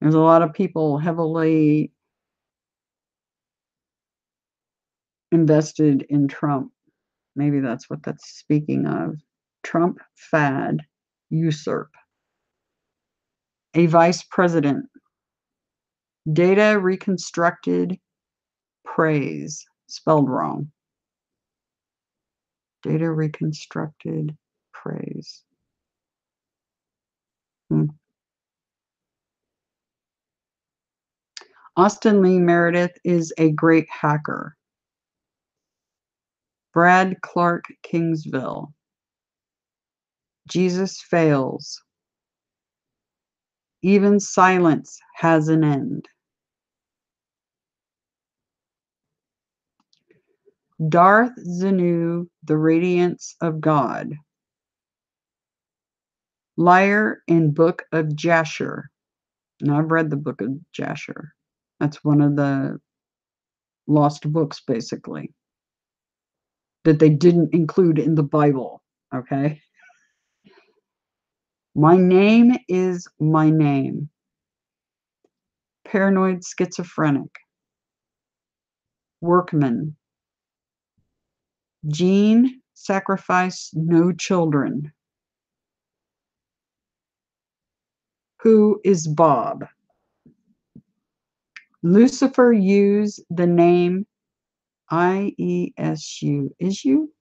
There's a lot of people heavily invested in Trump. Maybe that's what that's speaking of. Trump fad, usurp. A vice president. Data reconstructed, praise. Spelled wrong. Data reconstructed, praise. Austin Lee Meredith is a great hacker. Brad Clark Kingsville. Jesus fails. Even silence has an end. Darth Zenu, the radiance of God. Liar in Book of Jasher. Now, I've read the Book of Jasher. That's one of the lost books, basically, that they didn't include in the Bible, okay? My name is my name. Paranoid schizophrenic. Workman. Gene sacrifice no children. Who is Bob? Lucifer use the name IESU. Is you?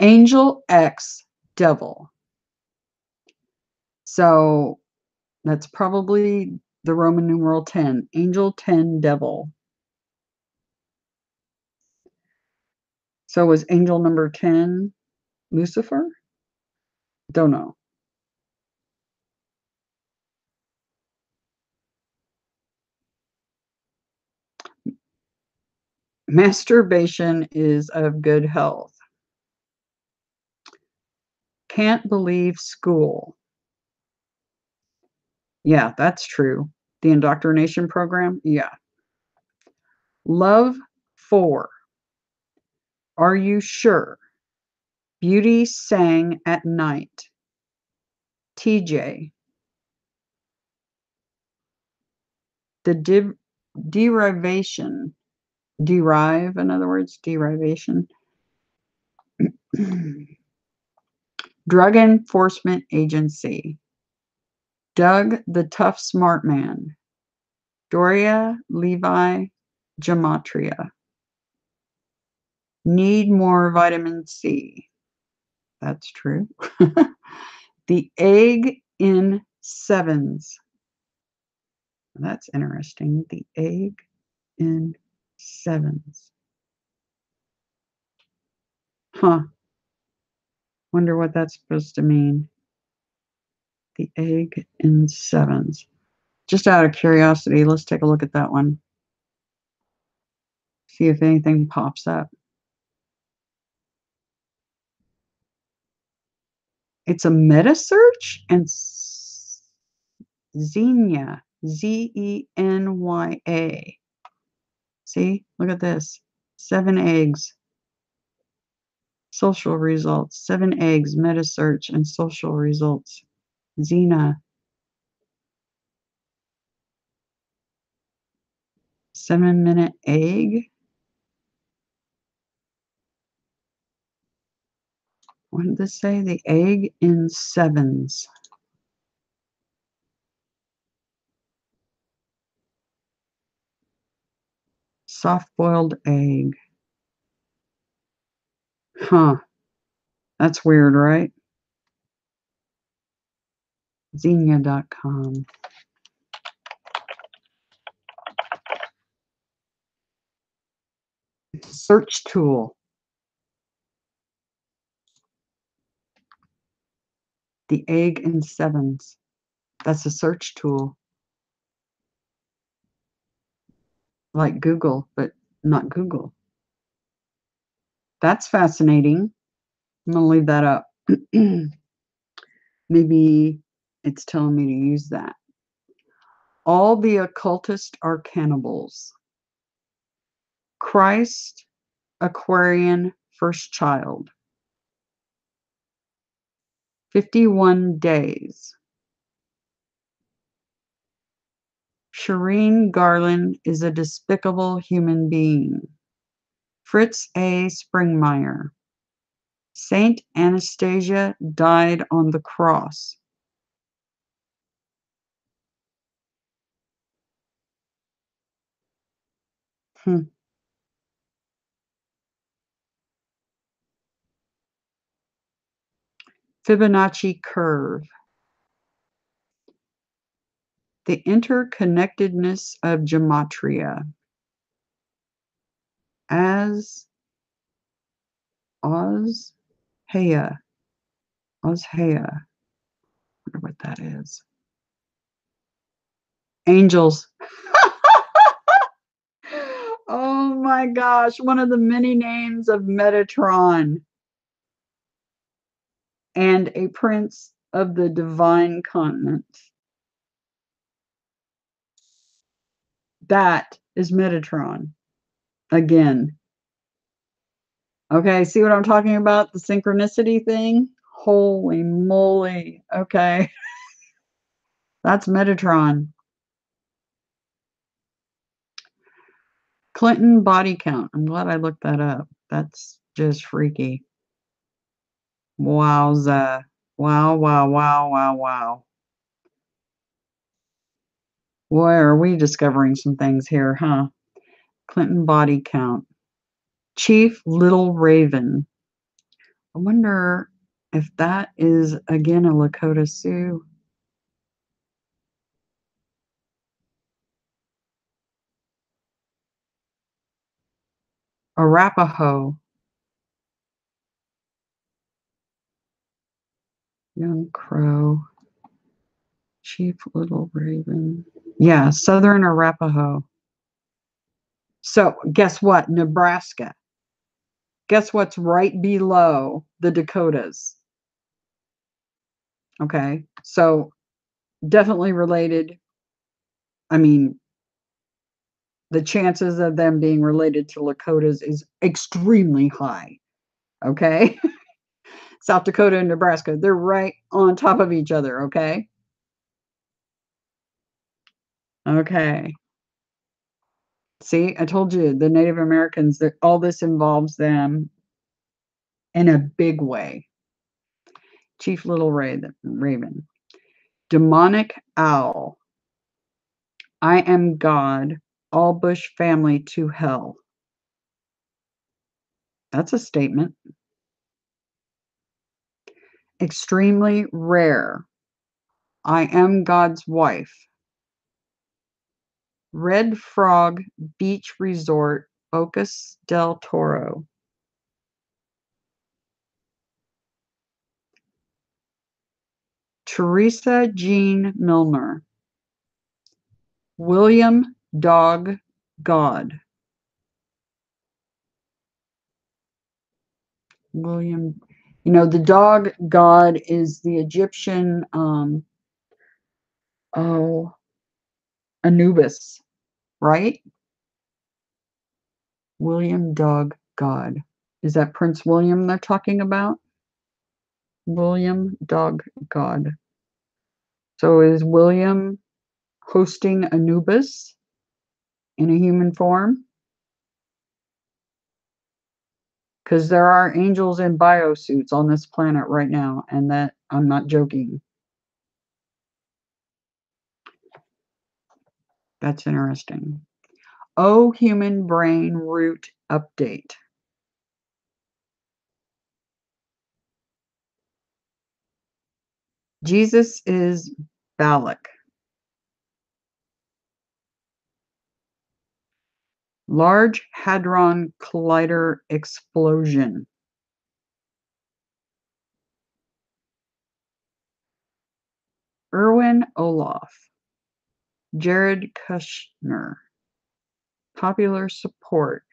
Angel X devil. So that's probably the Roman numeral 10. Angel 10 devil. So was angel number 10 Lucifer? Don't know. Masturbation is of good health. Can't believe school. Yeah, that's true. The indoctrination program? Yeah. Love 4. Are you sure? Beauty sang at night. TJ. The derivation. Derive, in other words, derivation. Drug Enforcement Agency. Doug the Tough Smart Man. Doria Levi Gematria. Need more vitamin C. That's true. The egg in sevens. That's interesting. The egg in sevens. Huh. Wonder what that's supposed to mean. The egg in sevens. Just out of curiosity, let's take a look at that one. See if anything pops up. It's a meta search and Zenya, Z-E-N-Y-A. See, look at this. 7 eggs. Social results. 7 eggs, meta search, and social results. Xena. 7-minute egg. What did this say? The egg in sevens. Soft-boiled egg. Huh. That's weird, right? Xenia.com. Search tool. The egg in sevens. That's a search tool. Like Google, but not Google. That's fascinating. I'm going to leave that up. Maybe it's telling me to use that. All the occultists are cannibals. Christ, Aquarian, first child. 51 days. Shireen Garland is a despicable human being. Fritz A. Springmeyer. Saint Anastasia died on the cross. Fibonacci curve. The interconnectedness of gematria. Ozhea. Ozhea. I wonder what that is. Angels. Oh my gosh. One of the many names of Metatron. And a prince of the divine continent. That is Metatron. Again. Okay, see what I'm talking about? The synchronicity thing? Holy moly. Okay. That's Metatron. Clinton body count. I'm glad I looked that up. That's just freaky. Wowza. Wow, wow, wow, wow, wow. Boy, are we discovering some things here, huh? Clinton body count. Chief Little Raven. I wonder if that is, again, a Lakota Sioux. Arapaho. Young Crow. Chief Little Raven. Yeah, Southern Arapaho. So guess what? Nebraska. Guess what's right below the Dakotas? Okay, so definitely related. I mean, the chances of them being related to Lakotas is extremely high. Okay. South Dakota and Nebraska, they're right on top of each other. Okay. Okay. See, I told you the Native Americans, that all this involves them in a big way. Chief Little Raven. Demonic owl. I am God. All bush family to hell. That's a statement. Extremely rare. I am God's wife. Red Frog Beach Resort, Bocas del Toro. Teresa Jean Milner. William Dog God. William, the dog God is the Egyptian, Anubis, right? William Dog God. Is that Prince William they're talking about? William Dog God. So is William hosting Anubis in a human form? Because there are angels in biosuits on this planet right now, and that I'm not joking. That's interesting. Oh, human brain root update. Jesus is Balak. Large Hadron Collider explosion. Erwin Olaf. Jared Kushner. Popular support.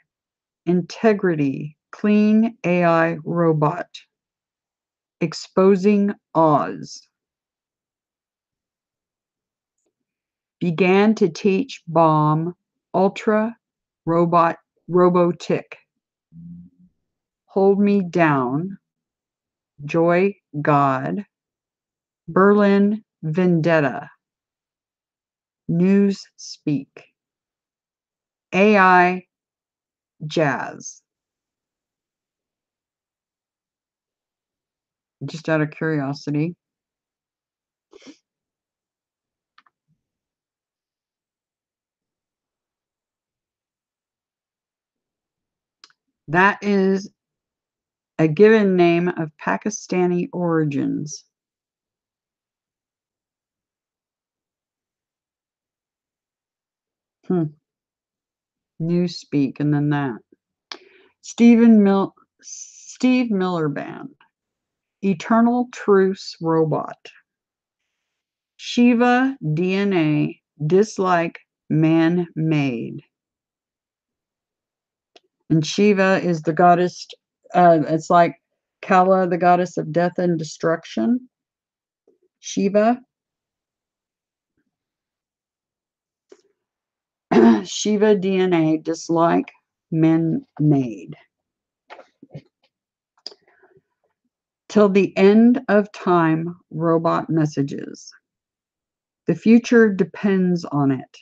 Integrity. Clean AI robot. Exposing Oz. Began to teach bomb. Ultra robot robotic. Hold me down. Joy God. Berlin Vendetta. News speak. AI jazz. Just out of curiosity. That is a given name of Pakistani origins. Newspeak, and then that. Steve Miller Band. Eternal Truce Robot. Shiva DNA dislike man-made. And Shiva is the goddess, it's like Kala, the goddess of death and destruction. Shiva. Shiva DNA dislike man-made. Till the end of time, robot messages. The future depends on it.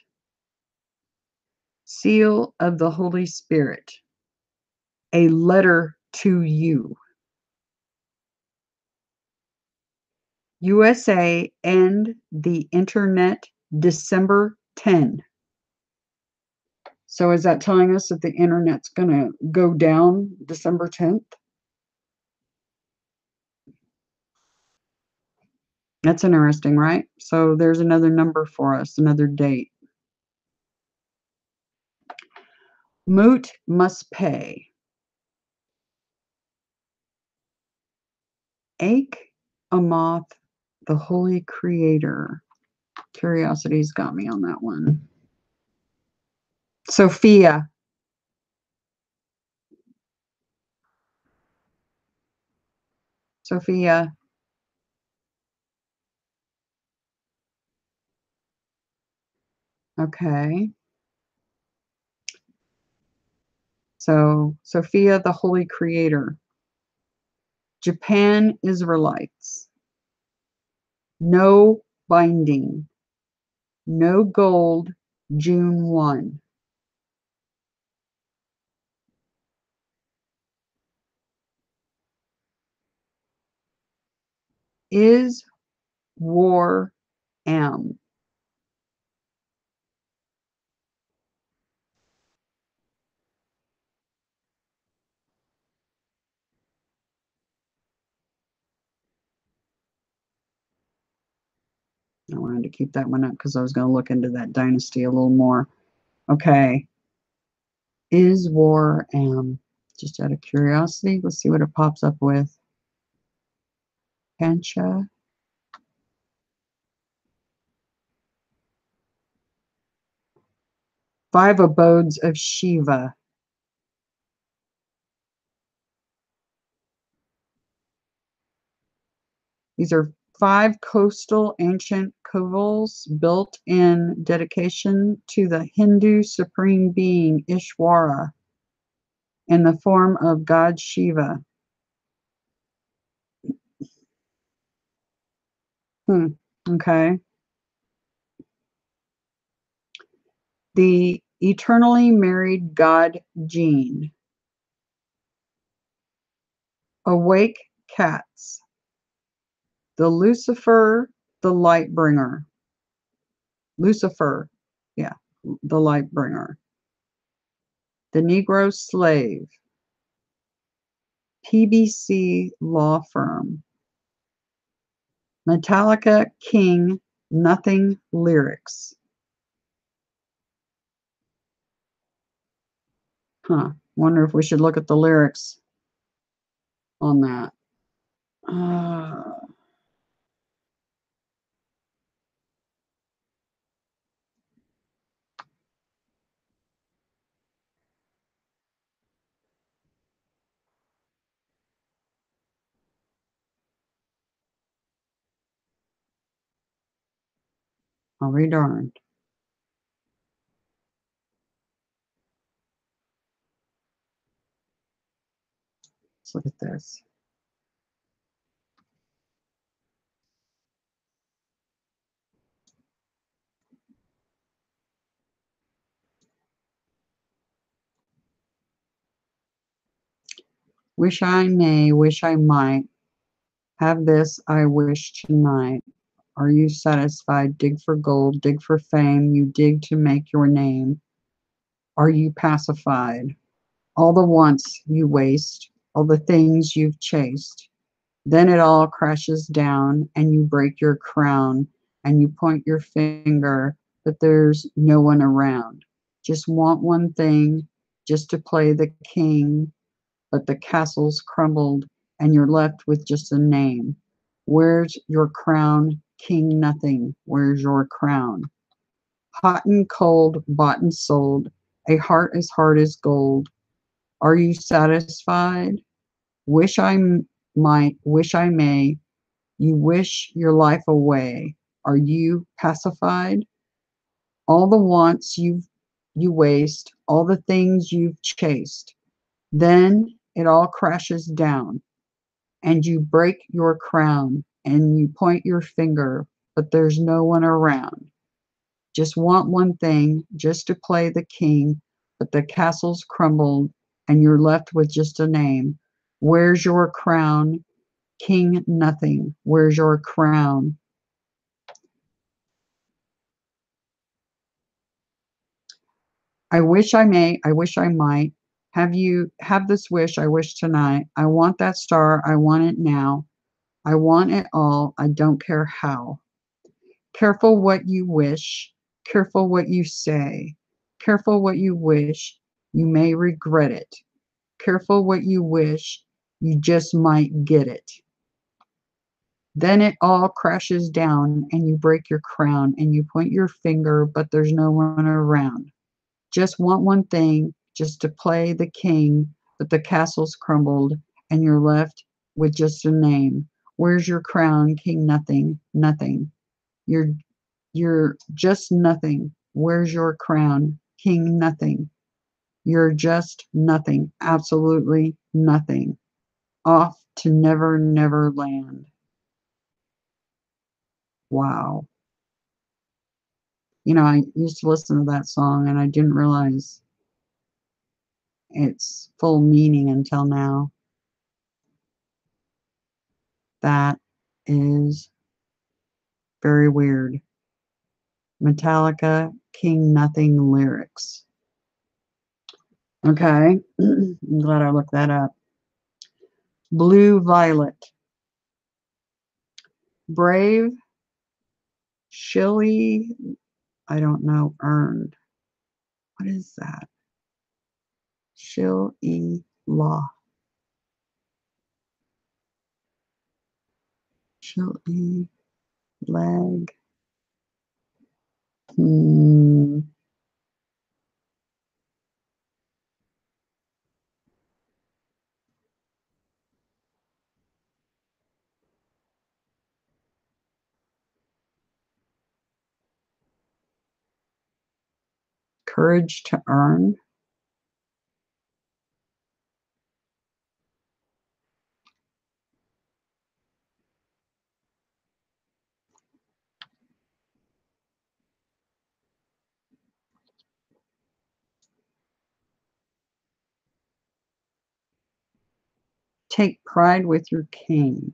Seal of the Holy Spirit. A letter to you. USA and the Internet December 10. So is that telling us that the Internet's going to go down December 10th? That's interesting, right? So there's another number for us, another date. Moot must pay. Ache Amoth, the Holy Creator. Curiosity's got me on that one. Sophia. Sophia. Okay. So Sophia, the Holy Creator. Japan Israelites. No binding. No gold, June 1. Is war am. I wanted to keep that one up because I was going to look into that dynasty a little more. Okay. Is, war, am. Just out of curiosity, let's see what it pops up with. Pancha. Five abodes of Shiva. These are 5 coastal ancient kovals built in dedication to the Hindu supreme being Ishwara in the form of God Shiva. Okay. The eternally married God Gene. Awake cats. The Lucifer, the light bringer. Lucifer, yeah, the light bringer. The Negro slave. PBC law firm. Metallica King Nothing lyrics. Huh. Wonder if we should look at the lyrics on that. I'll be darned. Let's look at this. Wish I may, wish I might. Have this I wish tonight. Are you satisfied? Dig for gold, dig for fame. You dig to make your name. Are you pacified? All the wants you waste, all the things you've chased. Then it all crashes down and you break your crown and you point your finger, but there's no one around. Just want one thing, just to play the king, but the castle's crumbled and you're left with just a name. Where's your crown, King Nothing? Where's your crown? Hot and cold, bought and sold, a heart as hard as gold. Are you satisfied? Wish I might, wish I may. You wish your life away. Are you pacified? All the wants you waste, all the things you've chased. Then it all crashes down and you break your crown and you point your finger, but there's no one around. Just want one thing, just to play the king, but the castle's crumbled and you're left with just a name. Where's your crown? King Nothing. Where's your crown? I wish I may, I wish I might. Have this wish I wish tonight. I want that star, I want it now. I want it all, I don't care how. Careful what you wish, careful what you say. Careful what you wish, you may regret it. Careful what you wish, you just might get it. Then it all crashes down and you break your crown and you point your finger, but there's no one around. Just want one thing, just to play the king, but the castle's crumbled and you're left with just a name. Where's your crown, King Nothing? Nothing. You're just nothing. Where's your crown, King Nothing? You're just nothing. Absolutely nothing. Off to Never Never Land. Wow. You know, I used to listen to that song and I didn't realize its full meaning until now. That is very weird. Metallica, King Nothing lyrics. Okay, I'm glad I looked that up. Blue Violet. Brave, Shilly, I don't know, earned. What is that? Shil-E-La. Shil-E-Lag. Courage to earn. Take pride with your cane.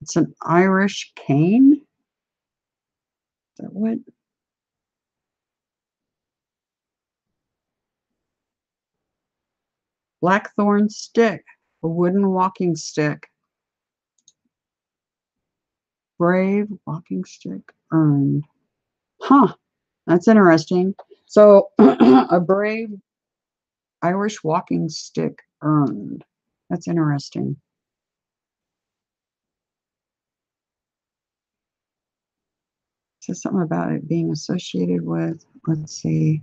It's an Irish cane? Is that what? Blackthorn stick, a wooden walking stick. Brave walking stick earned. Huh, that's interesting. So a brave Irish walking stick earned. That's interesting. It says something about it being associated with, let's see.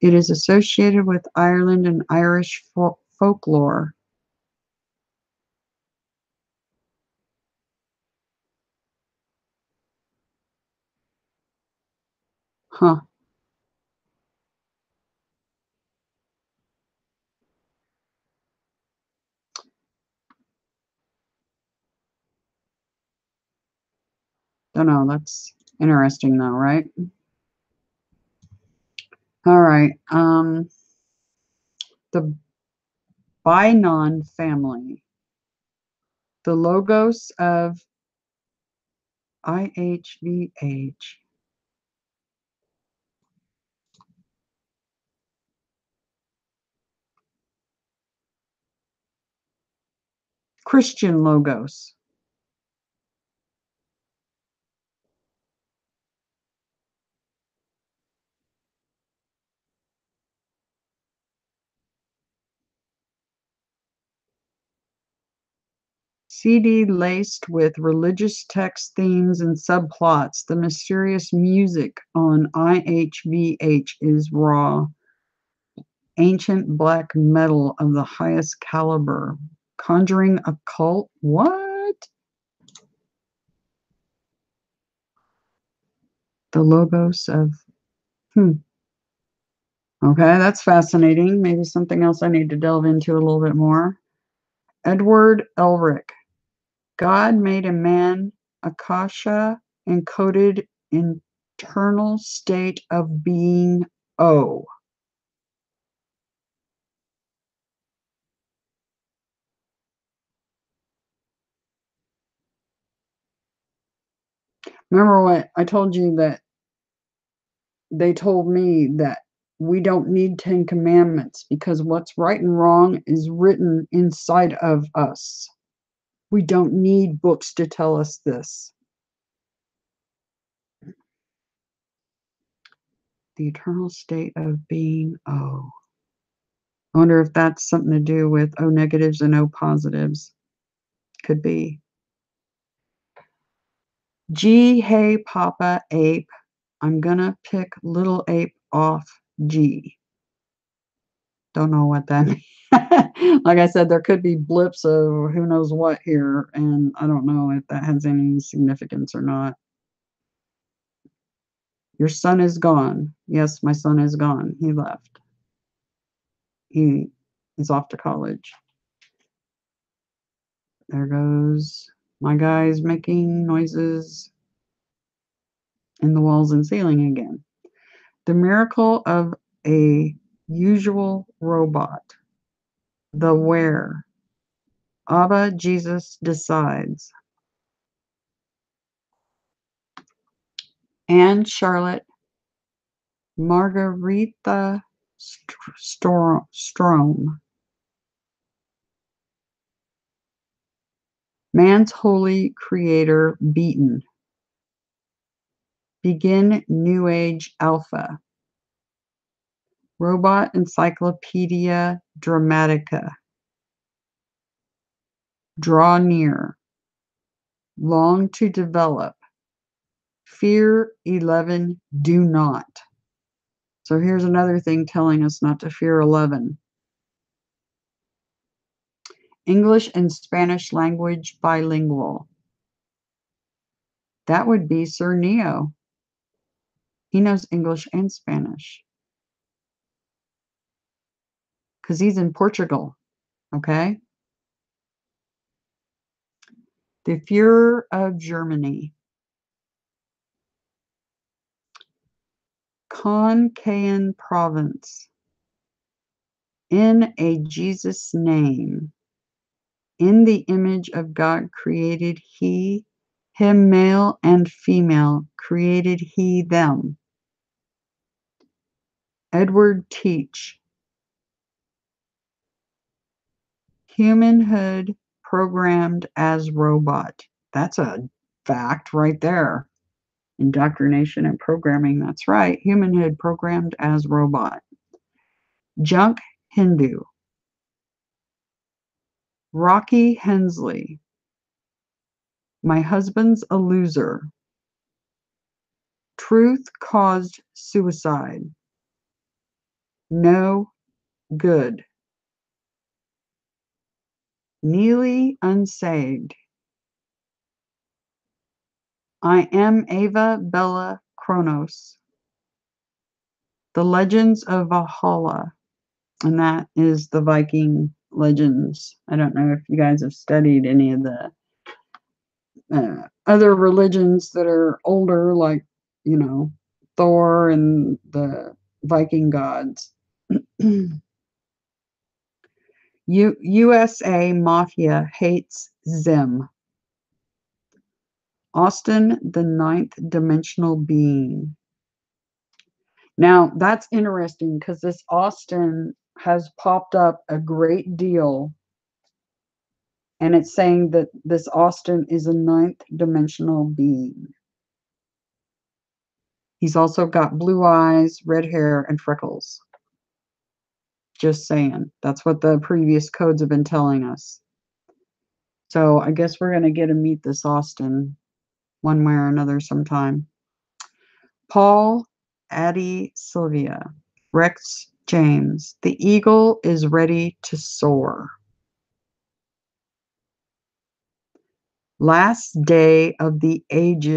It is associated with Ireland and Irish folklore. Huh. Don't know. That's interesting though, right? All right. The Binon family. The logos of IHVH. Christian logos. CD laced with religious text themes and subplots. The mysterious music on IHVH is raw, ancient black metal of the highest caliber. Conjuring occult? What? The logos of, Okay, that's fascinating. Maybe something else I need to delve into a little bit more. Edward Elric. God made a man, Akasha, encoded internal state of being O. Remember what I told you, that they told me that we don't need 10 commandments because what's right and wrong is written inside of us. We don't need books to tell us this. The eternal state of being O. I wonder if that's something to do with O negatives and O positives. Could be. G, hey, Papa, ape. I'm gonna pick little ape off G. Don't know what that means. Like I said, there could be blips of who knows what here, and I don't know if that has any significance or not. Your son is gone. Yes, my son is gone. He left. He is off to college. There goes my guy's making noises in the walls and ceiling again. The miracle of a usual robot. The where. Abba Jesus decides. Anne Charlotte Margaretha Strom. Man's holy creator beaten. Begin New Age Alpha. Robot Encyclopedia Dramatica. Draw near. Long to develop. Fear 11, do not. So here's another thing telling us not to fear 11. English and Spanish language bilingual. That would be Sir Neo. He knows English and Spanish. Because he's in Portugal, okay? The Führer of Germany. Concan province. In a Jesus name. In the image of God created he, him male and female, created he them. Edward Teach. Humanhood programmed as robot. That's a fact right there. Indoctrination and programming, that's right. Humanhood programmed as robot. Junk Hindu. Rocky Hensley. My husband's a loser. Truth caused suicide. No good. Nearly unsaved. I am Ava Bella Kronos. The Legends of Valhalla. And that is the Viking legends. I don't know if you guys have studied any of the other religions that are older, like, you know, Thor and the Viking gods. USA Mafia hates Zim. Austin, the ninth dimensional being. Now, that's interesting because this Austin has popped up a great deal. And it's saying that this Austin is a ninth dimensional being. He's also got blue eyes, red hair, and freckles. Just saying. That's what the previous codes have been telling us. So I guess we're going to get to meet this Austin one way or another sometime. Paul, Addie, Sylvia, Rex, James. The eagle is ready to soar. Last day of the age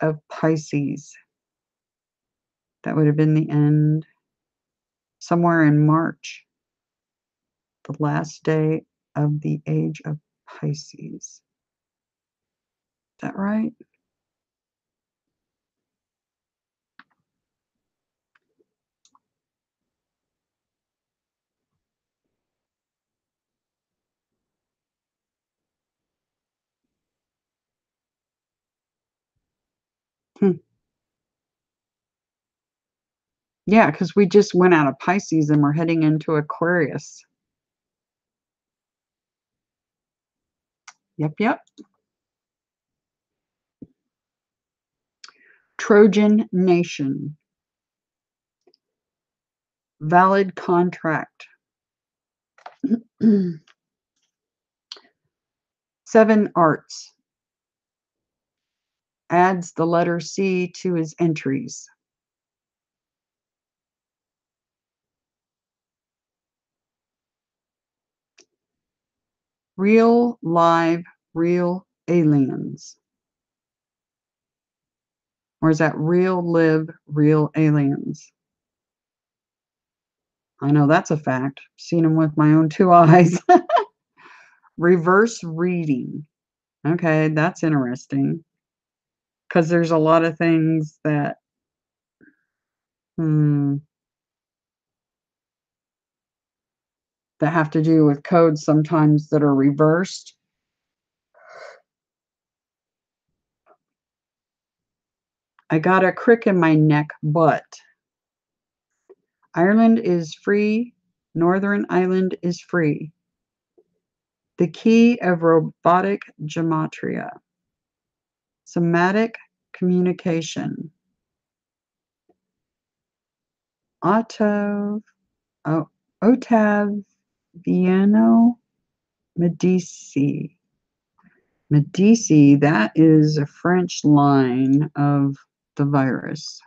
of Pisces. That would have been the end somewhere in March. The last day of the age of Pisces. Is that right? Yeah, because we just went out of Pisces and we're heading into Aquarius. Yep. Trojan Nation. Valid contract. 7 Arts. Adds the letter C to his entries. Real, live, real aliens. Or is that real, live, real aliens? I know that's a fact. Seen them with my own 2 eyes. Reverse reading. Okay, that's interesting. Because there's a lot of things that that have to do with codes sometimes that are reversed. I got a crick in my neck, but Ireland is free. Northern Ireland is free. The key of robotic gematria. Somatic communication. Otto, oh, Ottaviano Medici. Medici, that is a French line of the virus.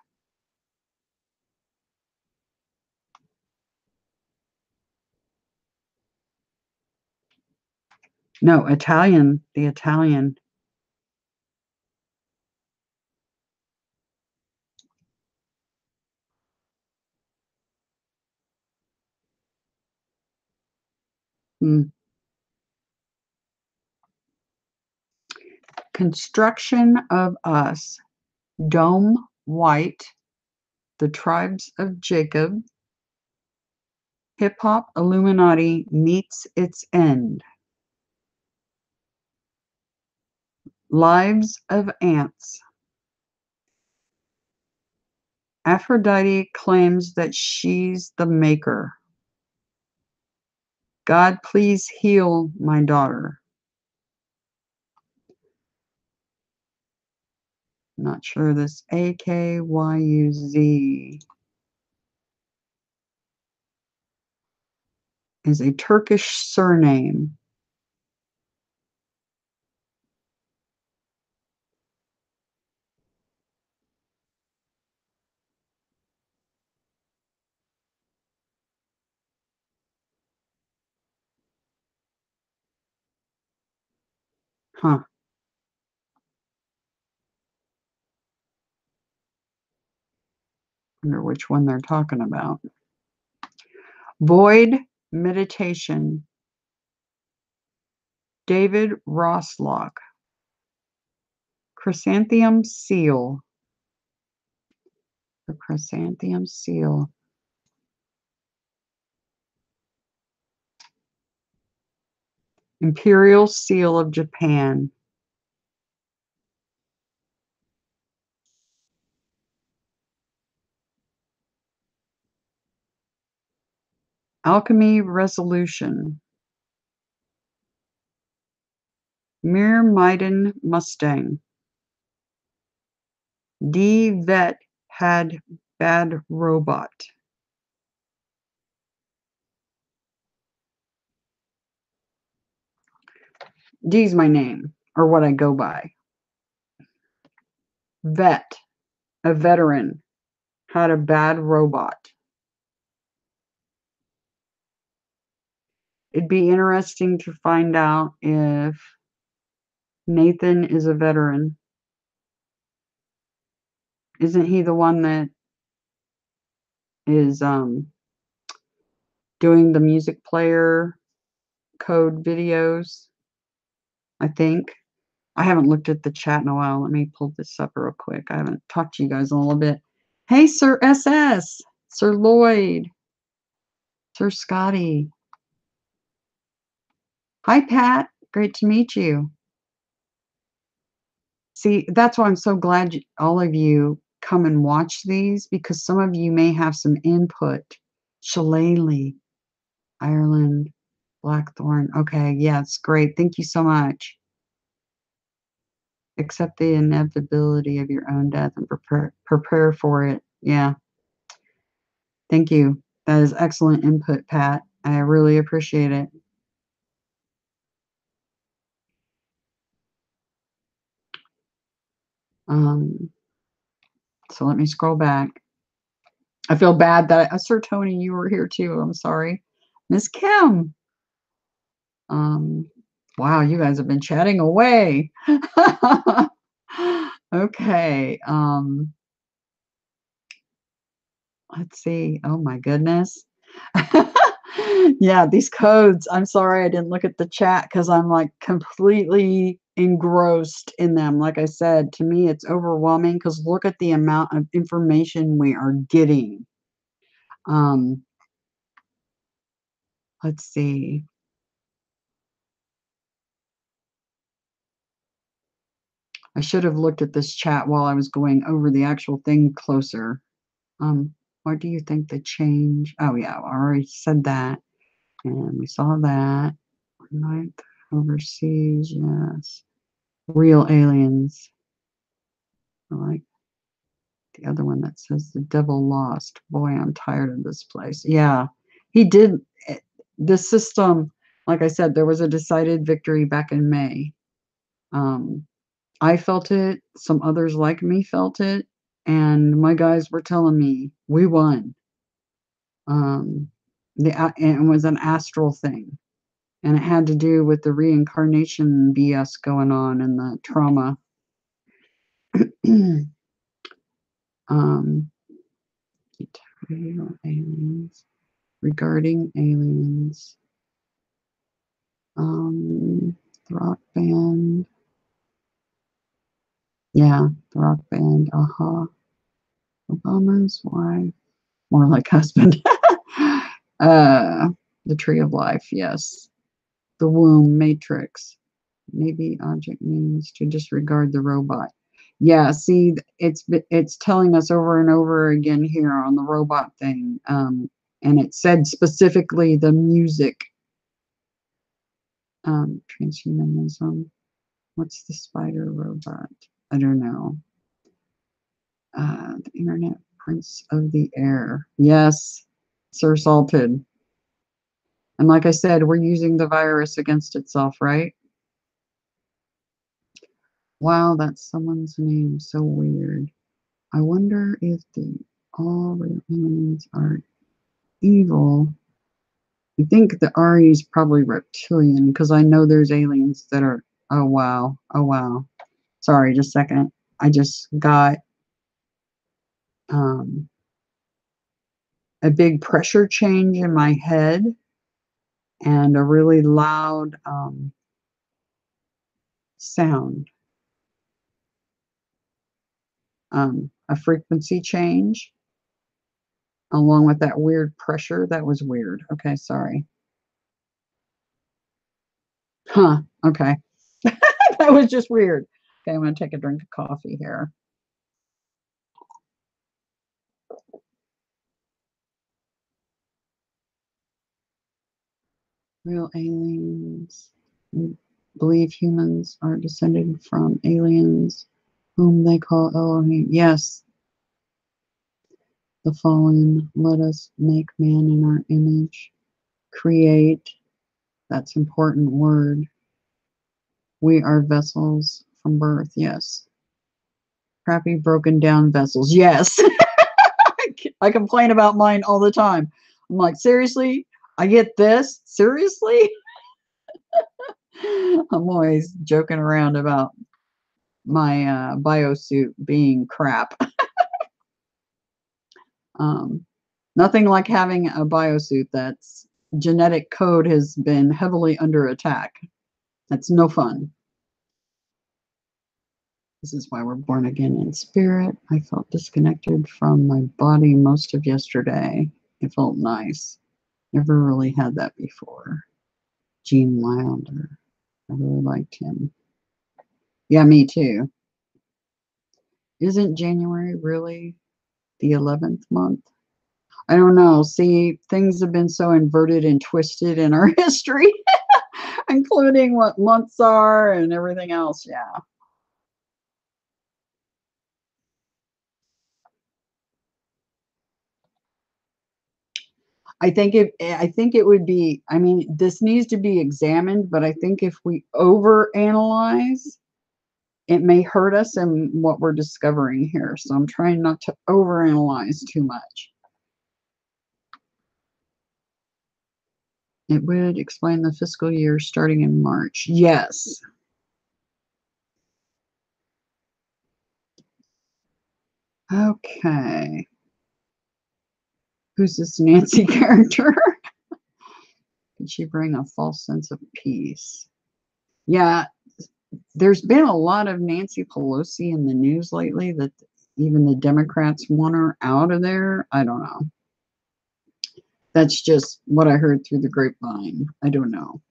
No, Italian, the Italian. Hmm. Construction of us. Dome White. The Tribes of Jacob. Hip Hop Illuminati meets its end. Lives of Ants. Aphrodite claims that she's the maker. God, please heal my daughter. Not sure this AKYUZ is a Turkish surname. Huh. Wonder which one they're talking about. Void meditation. David Rosslock. Chrysanthemum seal. The chrysanthemum seal. Imperial seal of Japan. Alchemy resolution. Myrmidon Mustang. D vet had bad robot. D's my name, or what I go by. Vet, a veteran, had a bad robot. It'd be interesting to find out if Nathan is a veteran. Isn't he the one that is doing the music player code videos? I think. I haven't looked at the chat in a while. Let me pull this up real quick. I haven't talked to you guys in a little bit. Hey, Sir SS, Sir Lloyd, Sir Scotty. Hi, Pat. Great to meet you. See, that's why I'm so glad all of you come and watch these, because some of you may have some input. Shillelagh, Ireland, Blackthorn. Okay, yeah, it's great. Thank you so much. Accept the inevitability of your own death and prepare for it. Yeah. Thank you. That is excellent input, Pat. I really appreciate it. So let me scroll back. I feel bad that Sir Tony, you were here too. I'm sorry. Miss Kim. Wow, you guys have been chatting away. Okay. Let's see. Oh my goodness. Yeah, these codes. I'm sorry I didn't look at the chat because I'm like completely engrossed in them. Like I said, to me, it's overwhelming because look at the amount of information we are getting. Let's see. I should have looked at this chat while I was going over the actual thing closer. What do you think the change? Oh yeah, I already said that. And we saw that. Ninth overseas, yes. Real aliens. I like the other one that says the devil lost. Boy, I'm tired of this place. Yeah, he did. The system, like I said, there was a decided victory back in May. I felt it. Some others like me felt it. And my guys were telling me we won. And it was an astral thing. And it had to do with the reincarnation BS going on and the trauma. um, aliens, regarding aliens. The rock band. Yeah, the rock band. Obama's wife. More like husband. The tree of life. Yes. The womb matrix. Maybe object means to disregard the robot. Yeah, see, it's telling us over and over again here on the robot thing. And it said specifically the music. Transhumanism. What's the spider robot? I don't know. The internet prince of the air. Yes, Sir Salted. And like I said, we're using the virus against itself, right? Wow, that's someone's name. So weird. I wonder if all real aliens are evil. I think the RE is probably reptilian because I know there's aliens that are. Oh wow. Oh wow. Sorry, just a second. I just got a big pressure change in my head and a really loud sound. A frequency change along with that weird pressure. That was weird. Okay, sorry. Huh, okay. That was just weird. Okay, I'm going to take a drink of coffee here. Real aliens. We believe humans are descended from aliens whom they call Elohim. Yes, the fallen. Let us make man in our image. Create. That's an important word. We are vessels from birth. Yes. Crappy, broken down vessels. Yes. I complain about mine all the time. I'm like, seriously? I get this? Seriously? I'm always joking around about my biosuit being crap. Nothing like having a biosuit that's genetic code has been heavily under attack. That's no fun. This is why we're born again in spirit. I felt disconnected from my body most of yesterday. It felt nice. Never really had that before. Gene Wilder. I really liked him. Yeah, me too. Isn't January really the 11th month? I don't know. See, things have been so inverted and twisted in our history, including what months are and everything else. Yeah. I think it would be, I mean, this needs to be examined, but I think if we overanalyze, it may hurt us in what we're discovering here. So I'm trying not to overanalyze too much. It would explain the fiscal year starting in March. Yes. Okay. Who's this Nancy character? Did she bring a false sense of peace? Yeah, there's been a lot of Nancy Pelosi in the news lately that even the Democrats want her out of there. I don't know. That's just what I heard through the grapevine. I don't know.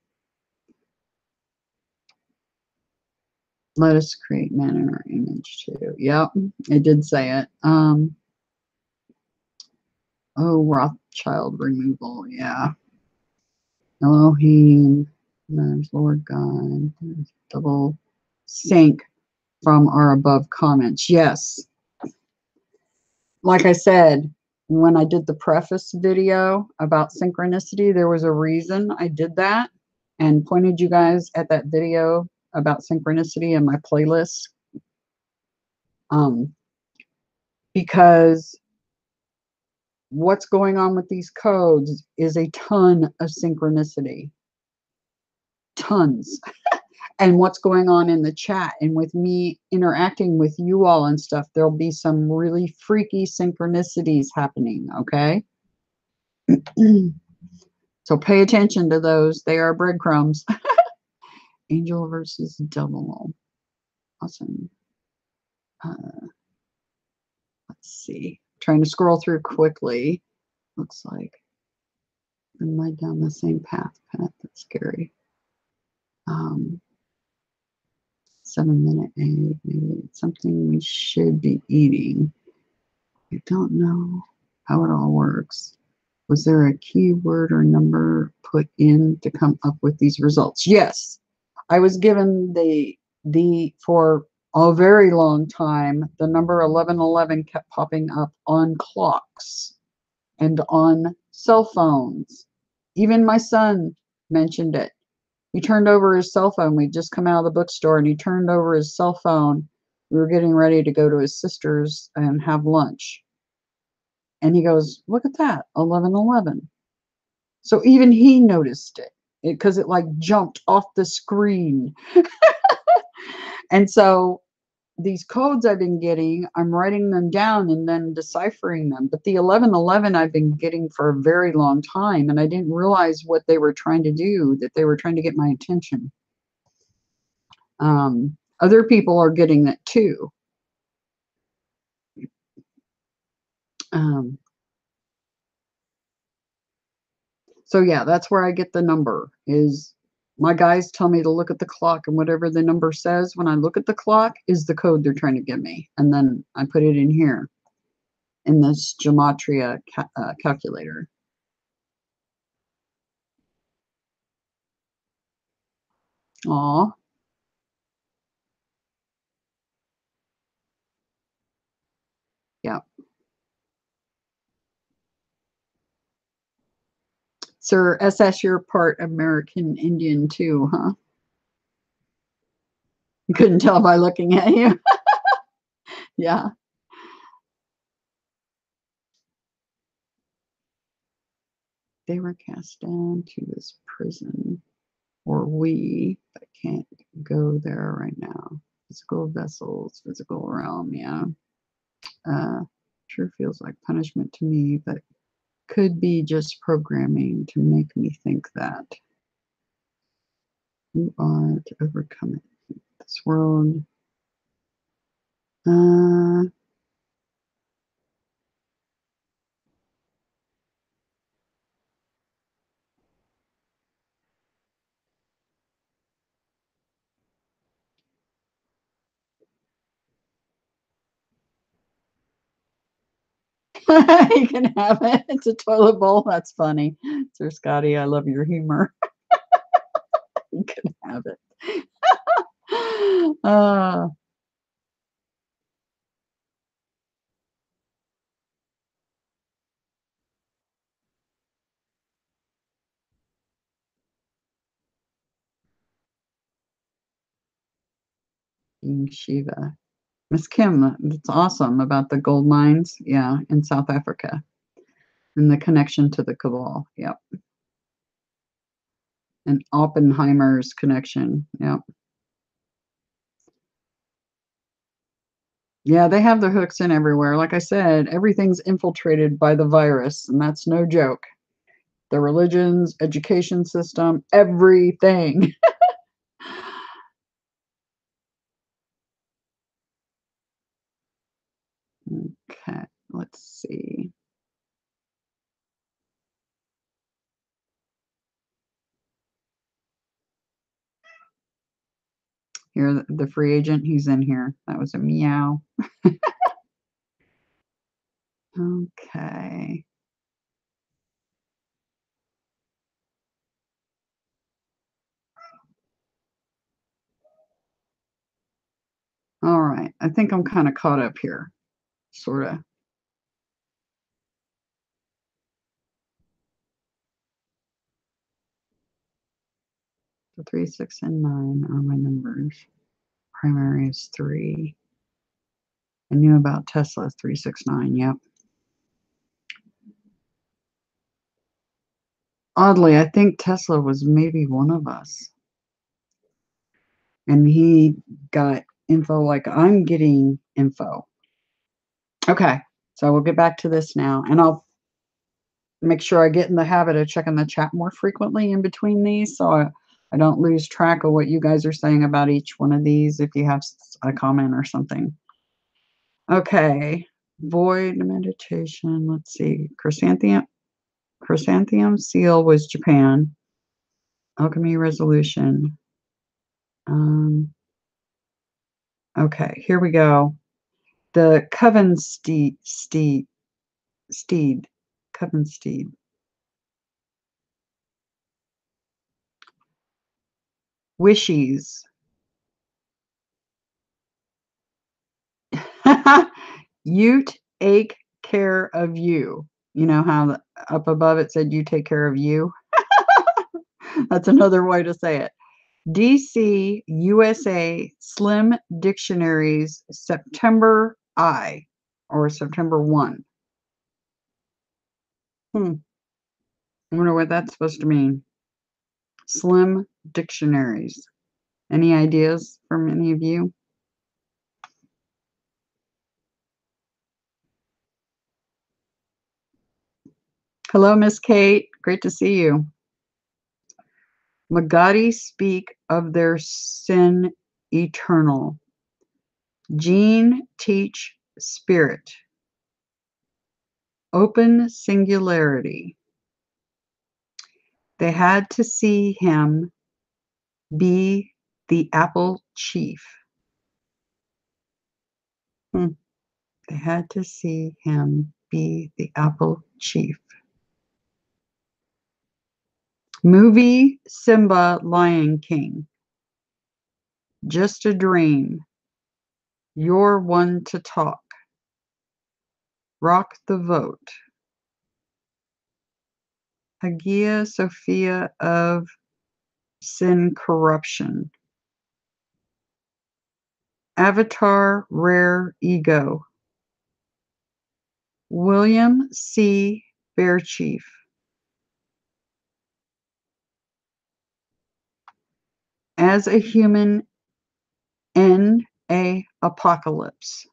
Let us create man in our image too. Yep, it did say it. Oh, Rothschild removal. Yeah. Elohim. There's Lord God. There's double sync from our above comments. Yes. Like I said, when I did the preface video about synchronicity, there was a reason I did that and pointed you guys at that video about synchronicity in my playlist. Because what's going on with these codes is a ton of synchronicity. Tons. And what's going on in the chat and with me interacting with you all and stuff, there'll be some really freaky synchronicities happening, okay? So pay attention to those. They are breadcrumbs. Angel versus devil. Awesome. Let's see. Trying to scroll through quickly. Looks like am I down the same path? That's scary. 7-minute egg. Maybe it's something we should be eating. I don't know how it all works. Was there a keyword or number put in to come up with these results? Yes. I was given for a very long time, the number 1111 kept popping up on clocks and on cell phones. Even my son mentioned it. He turned over his cell phone. We'd just come out of the bookstore and he turned over his cell phone. We were getting ready to go to his sister's and have lunch. And he goes, look at that, 1111. So even he noticed it because it like jumped off the screen. And so these codes I've been getting, I'm writing them down and then deciphering them. But the 1111 I've been getting for a very long time, and I didn't realize what they were trying to do, that they were trying to get my attention. Other people are getting that too. So yeah, that's where I get the number. Is my guys tell me to look at the clock, and whatever the number says when I look at the clock is the code they're trying to give me, and then I put it in here in this gematria calculator. Aw. Yeah. Sir SS, you're part American Indian too, huh? You couldn't tell by looking at you. Yeah. They were cast down to this prison, or we, but can't go there right now. Physical vessels, physical realm, yeah. Sure feels like punishment to me, but could be just programming to make me think that. You are to overcome it. This world. You can have it. It's a toilet bowl. That's funny. Sir Scotty, I love your humor. You can have it. King Shiva. Miss Kim, that's awesome about the gold mines. Yeah, in South Africa. And the connection to the cabal. Yep. And Oppenheimer's connection. Yep. Yeah, they have the hooks in everywhere. Like I said, everything's infiltrated by the virus, and that's no joke. The religions, education system, everything. Okay, let's see. Here, the free agent, he's in here. That was a meow. Okay. All right. I think I'm kind of caught up here, sort of. So 3, 6, and 9 are my numbers. Primary is 3. I knew about Tesla 369. Yep. Oddly, I think Tesla was maybe one of us. And he got info like I'm getting info. Okay. So we'll get back to this now. And I'll make sure I get in the habit of checking the chat more frequently in between these so I don't lose track of what you guys are saying about each one of these if you have a comment or something. Okay. Void meditation. Let's see. Chrysanthemum seal was Japan. Alchemy resolution. Okay, here we go. The Coven steed. Coven steed. Wishies. You take care of you. You know how up above it said you take care of you? That's another way to say it. DC USA Slim Dictionaries September I or September 1. I wonder what that's supposed to mean. Slim Dictionaries. Any ideas from any of you? Hello, Miss Kate. Great to see you. Magadi speak of their sin eternal. Gene teach spirit. Open singularity. They had to see him be the apple chief. They had to see him be the apple chief. Movie Simba Lion King. Just a dream. You're one to talk. Rock the vote. Hagia Sophia of Sin Corruption. Avatar Rare Ego. William C. Bearchief. As a human in a apocalypse.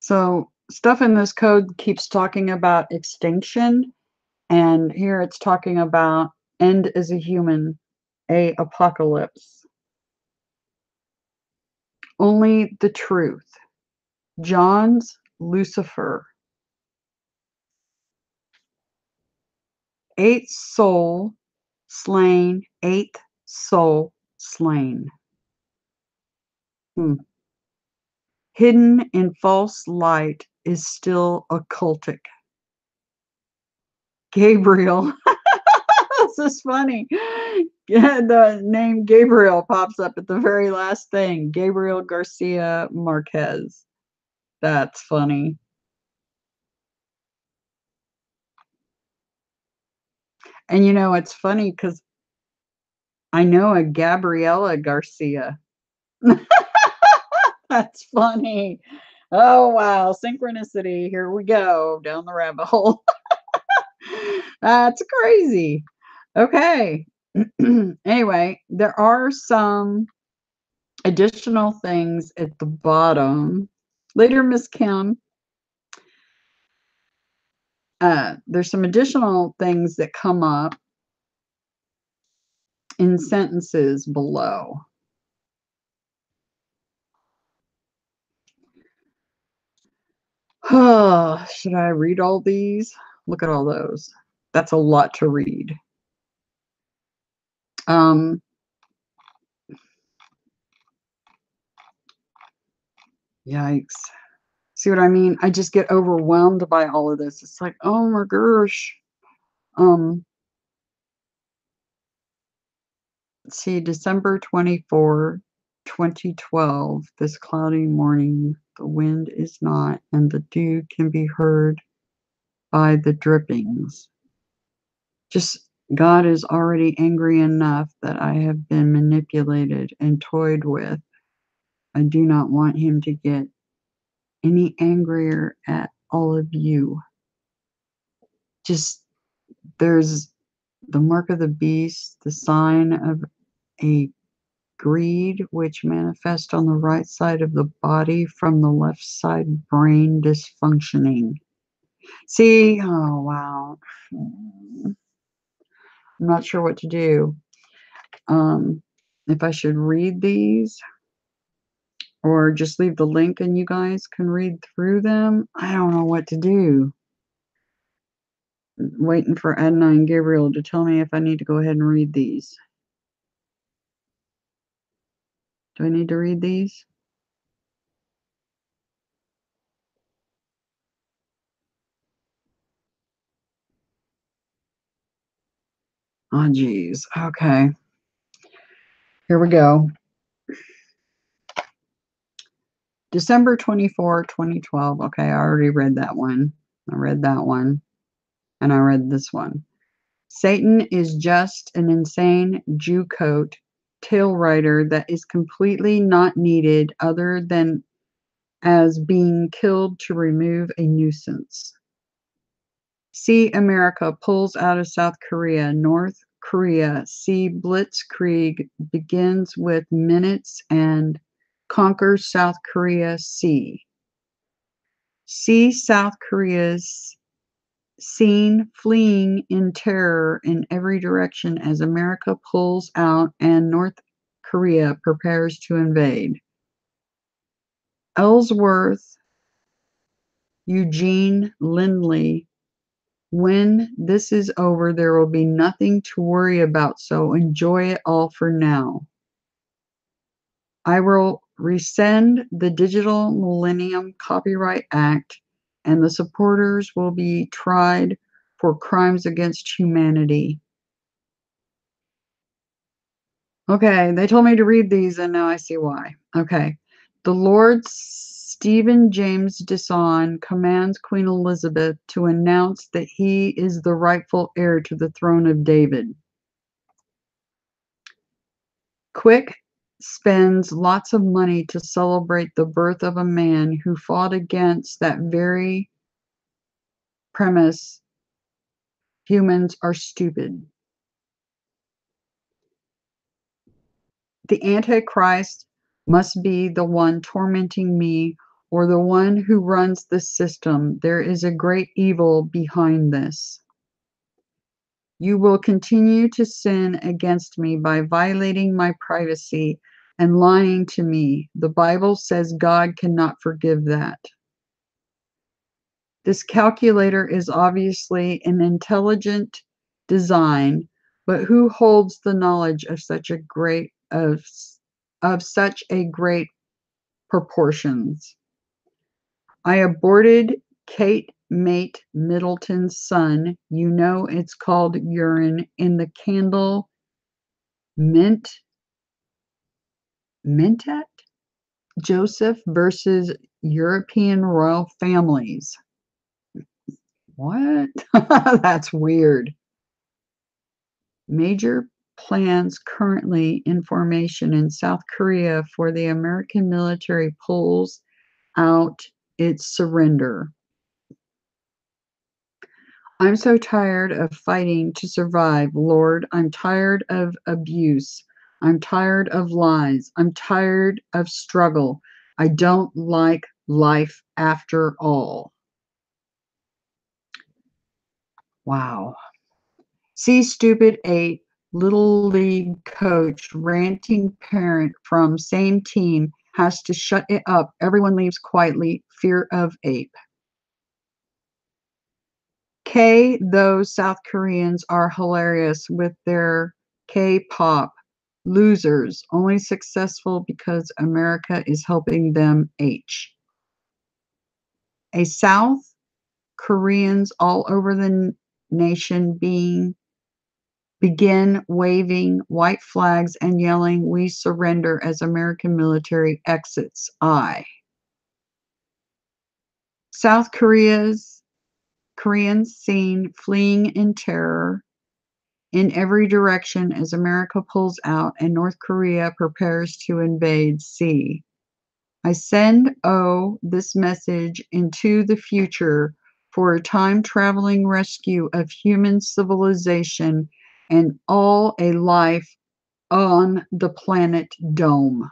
So stuff in this code keeps talking about extinction, and here it's talking about end as a human, a apocalypse. Only the truth. John's Lucifer. Eighth soul slain, eighth soul slain. Hidden in false light is still occultic. Gabriel. This is funny. Yeah, the name Gabriel pops up at the very last thing. Gabriel Garcia Marquez. That's funny. And you know, it's funny because I know a Gabriela Garcia. That's funny. Oh, wow. Synchronicity. Here we go down the rabbit hole. That's crazy. Okay. Anyway, there are some additional things at the bottom. Later, Miss Kim. There's some additional things that come up in sentences below. Should I read all these? Look at all those. That's a lot to read. Um, Yikes. See what I mean? I just get overwhelmed by all of this. It's like, oh my gosh. Um, see, December 24, 2012, this cloudy morning, the wind is not, and the dew can be heard by the drippings. Just God is already angry enough that I have been manipulated and toyed with. I do not want him to get any angrier at all of you. Just there's the mark of the beast, the sign of a greed which manifests on the right side of the body from the left side brain dysfunctioning. See, oh wow. I'm not sure what to do. If I should read these or just leave the link and you guys can read through them. I don't know what to do. Waiting for Adonai and Gabriel to tell me if I need to go ahead and read these. Do I need to read these? Oh, geez. Okay. Here we go. December 24, 2012. Okay, I already read that one. I read that one. And I read this one. Satan is just an insane Jew coat tail rider that is completely not needed other than as being killed to remove a nuisance. See America pulls out of South Korea. North Korea. See Blitzkrieg begins with minutes and conquers South Korea. See South Korea's seen fleeing in terror in every direction as America pulls out and North Korea prepares to invade. Ellsworth, Eugene Lindley. When this is over, there will be nothing to worry about, so enjoy it all for now. I will rescind the Digital Millennium Copyright Act, and the supporters will be tried for crimes against humanity. Okay, they told me to read these, and now I see why. Okay. The Lord Stephen James Dison commands Queen Elizabeth to announce that he is the rightful heir to the throne of David. Quick spends lots of money to celebrate the birth of a man who fought against that very premise: humans are stupid. The Antichrist must be the one tormenting me or the one who runs the system. There is a great evil behind this. You will continue to sin against me by violating my privacy and lying to me. The Bible says God cannot forgive that. This calculator is obviously an intelligent design, but who holds the knowledge of such a great proportions? I aborted Kate Mate Middleton's son. You know it's called urine in the candle Mentet? Joseph versus European royal families. What? That's weird. Major plans currently in formation in South Korea for the American military pulls out its surrender. I'm so tired of fighting to survive, Lord. I'm tired of abuse. I'm tired of lies. I'm tired of struggle. I don't like life after all. Wow. See Stupid 8, Little League coach, ranting parent from same team has to shut it up. Everyone leaves quietly. Fear of ape. Those South Koreans are hilarious with their K-pop, losers, only successful because America is helping them. H. A South Koreans all over the nation begin waving white flags and yelling, "We surrender," as American military exits. I. South Koreans seen fleeing in terror in every direction as America pulls out and North Korea prepares to invade. C. I send this message into the future for a time-traveling rescue of human civilization and all a life on the planet Dome.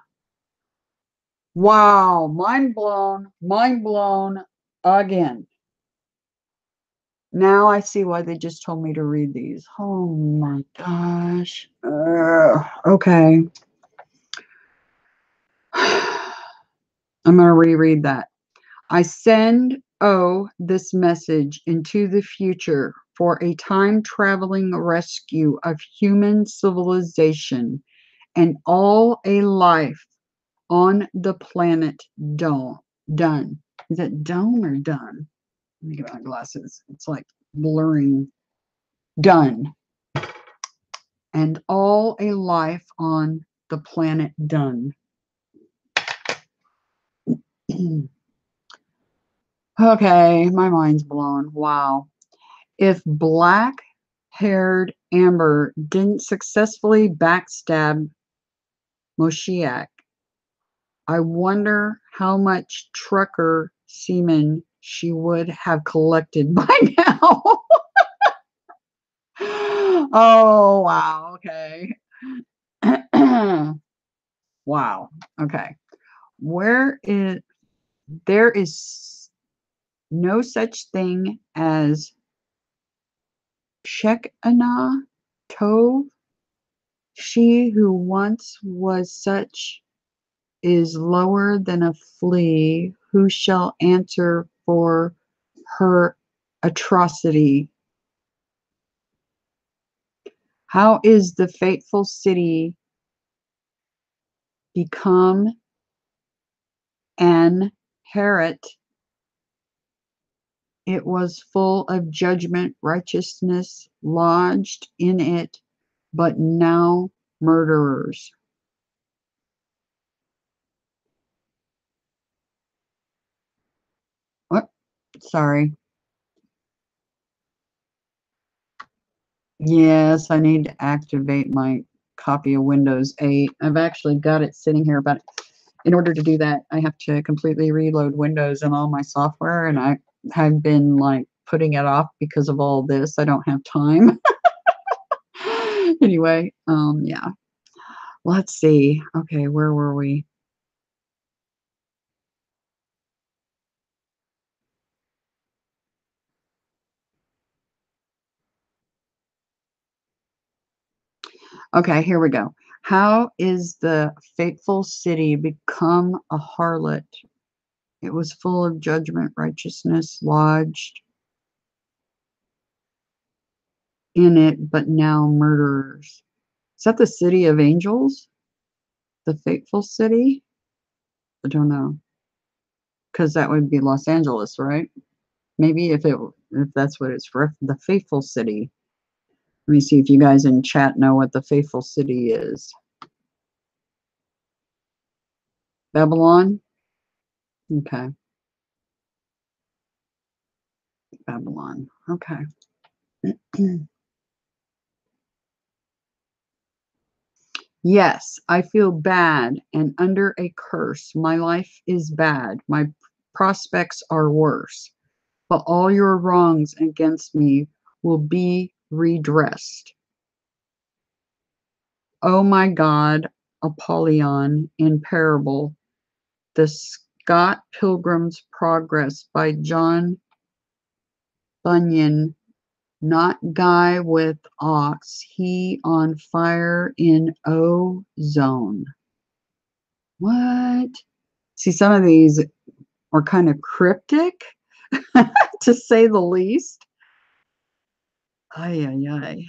Wow, mind blown again. Now I see why they just told me to read these. Oh my gosh. Okay. I'm going to reread that. I send this message into the future for a time-traveling rescue of human civilization and all a life on the planet Dome. Done. Is it dome or done? Let me get my glasses. It's like blurring. Done. And all a life on the planet done. Okay, my mind's blown. Wow. If black-haired Amber didn't successfully backstab Moshiach, I wonder how much trucker semen she would have collected by now. Oh, wow. Okay. Wow. Okay. There is no such thing as Shekinah Tov. She who once was such is lower than a flea. Who shall answer for her atrocity? How is the fateful city become an harlot? It was full of judgment, righteousness lodged in it, but now murderers. What? Sorry. Yes, I need to activate my copy of Windows 8. I've actually got it sitting here, but in order to do that, I have to completely reload Windows and all my software, and I have been like putting it off because of all this. I don't have time. Anyway, yeah. Let's see. Okay, where were we? Okay, here we go. How is the fateful city become a harlot? It was full of judgment, righteousness lodged in it, but now murderers. Is that the city of angels? The fateful city? I don't know. Because that would be Los Angeles, right? Maybe if that's what it's for, the faithful city. Let me see if you guys in chat know what the faithful city is. Babylon? Okay. Babylon. Okay. Yes, I feel bad and under a curse. My life is bad. My prospects are worse. But all your wrongs against me will be redressed. Oh my God, Apollyon in Parable, The Scott Pilgrim's Progress by John Bunyan, not guy with ox, he on fire in ozone. What? See, some of these are kind of cryptic, to say the least. Ay, ay, ay.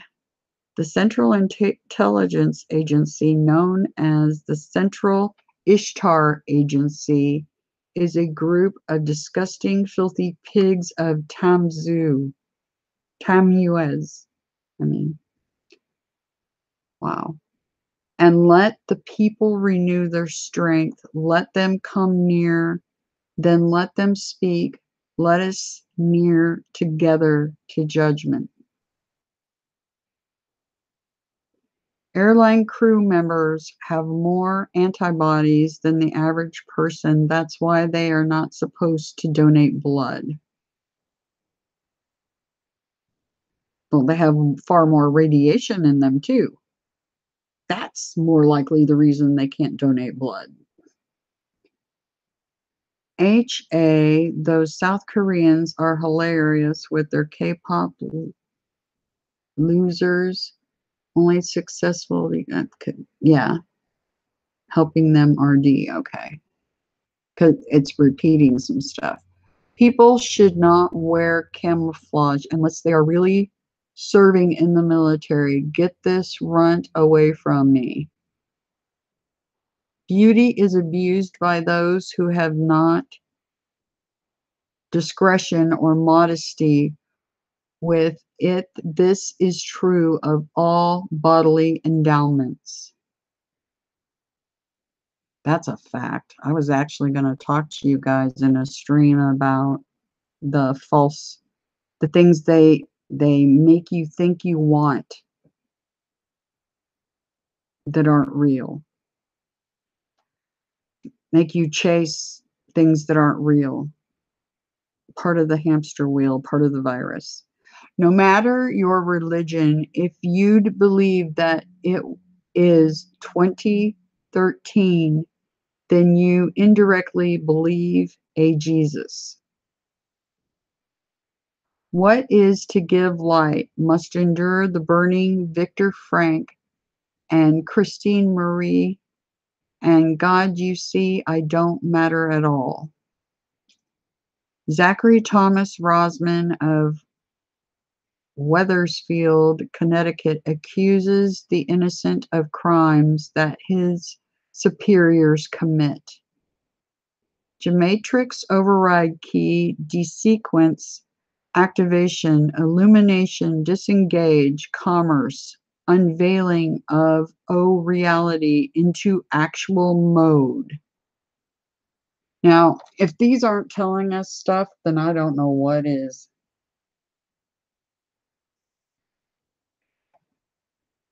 The Central Intelligence Agency, known as the Central Ishtar Agency, is a group of disgusting, filthy pigs of Tamuz. Wow. And let the people renew their strength. Let them come near. Then let them speak. Let us near together to judgment. Airline crew members have more antibodies than the average person. That's why they are not supposed to donate blood. Well, they have far more radiation in them, too. That's more likely the reason they can't donate blood. Those South Koreans are hilarious with their K-pop losers. Only successful, yeah, helping them RD, okay. Because it's repeating some stuff. People should not wear camouflage unless they are really serving in the military. Get this runt away from me. Beauty is abused by those who have not discretion or modesty with it. This is true of all bodily endowments. That's a fact. I was actually going to talk to you guys in a stream about the things they make you think you want that aren't real. Make you chase things that aren't real. Part of the hamster wheel, part of the virus. No matter your religion, if you'd believe that it is 2013, then you indirectly believe a Jesus. What is to give light must endure the burning. Viktor Frank and Christine Marie and God, you see, I don't matter at all. Zachary Thomas Rosman of Wethersfield, Connecticut, accuses the innocent of crimes that his superiors commit. Gematrix override key, desequence, activation, illumination, disengage, commerce, unveiling of reality into actual mode. Now, if these aren't telling us stuff, then I don't know what is.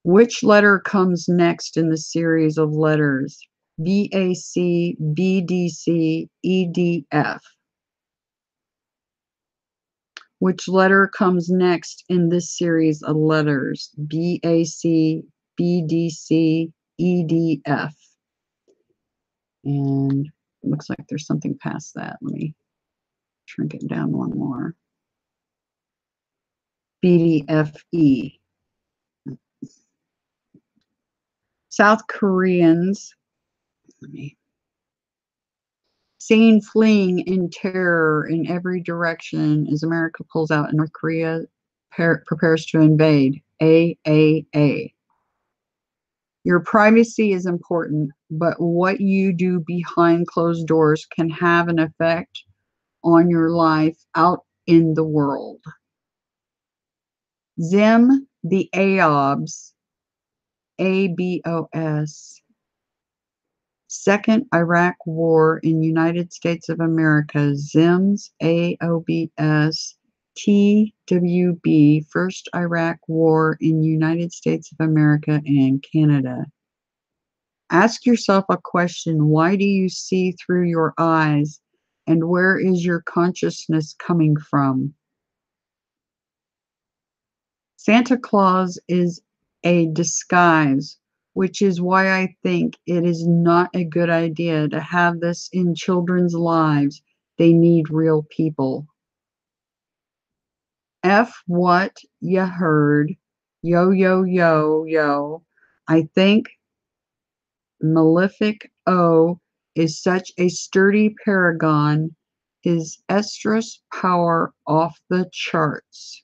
Which letter comes next in the series of letters? BAC, BDC, EDF. Which letter comes next in this series of letters? BAC, BDC, EDF. And it looks like there's something past that. Let me shrink it down one more. BDFE. South Koreans, seen fleeing in terror in every direction as America pulls out and North Korea prepares to invade. AAA. Your privacy is important, but what you do behind closed doors can have an effect on your life out in the world. Zim, the AOBs, ABOS. Second Iraq War in United States of America, ZIMS, AOBS, TWB, First Iraq War in United States of America and Canada. Ask yourself a question. Why do you see through your eyes? And where is your consciousness coming from? Santa Claus is a disguise, which is why I think it is not a good idea to have this in children's lives. They need real people. F what ya heard. Yo, yo, yo, yo. I think Malefic O is such a sturdy paragon. His estrus power off the charts.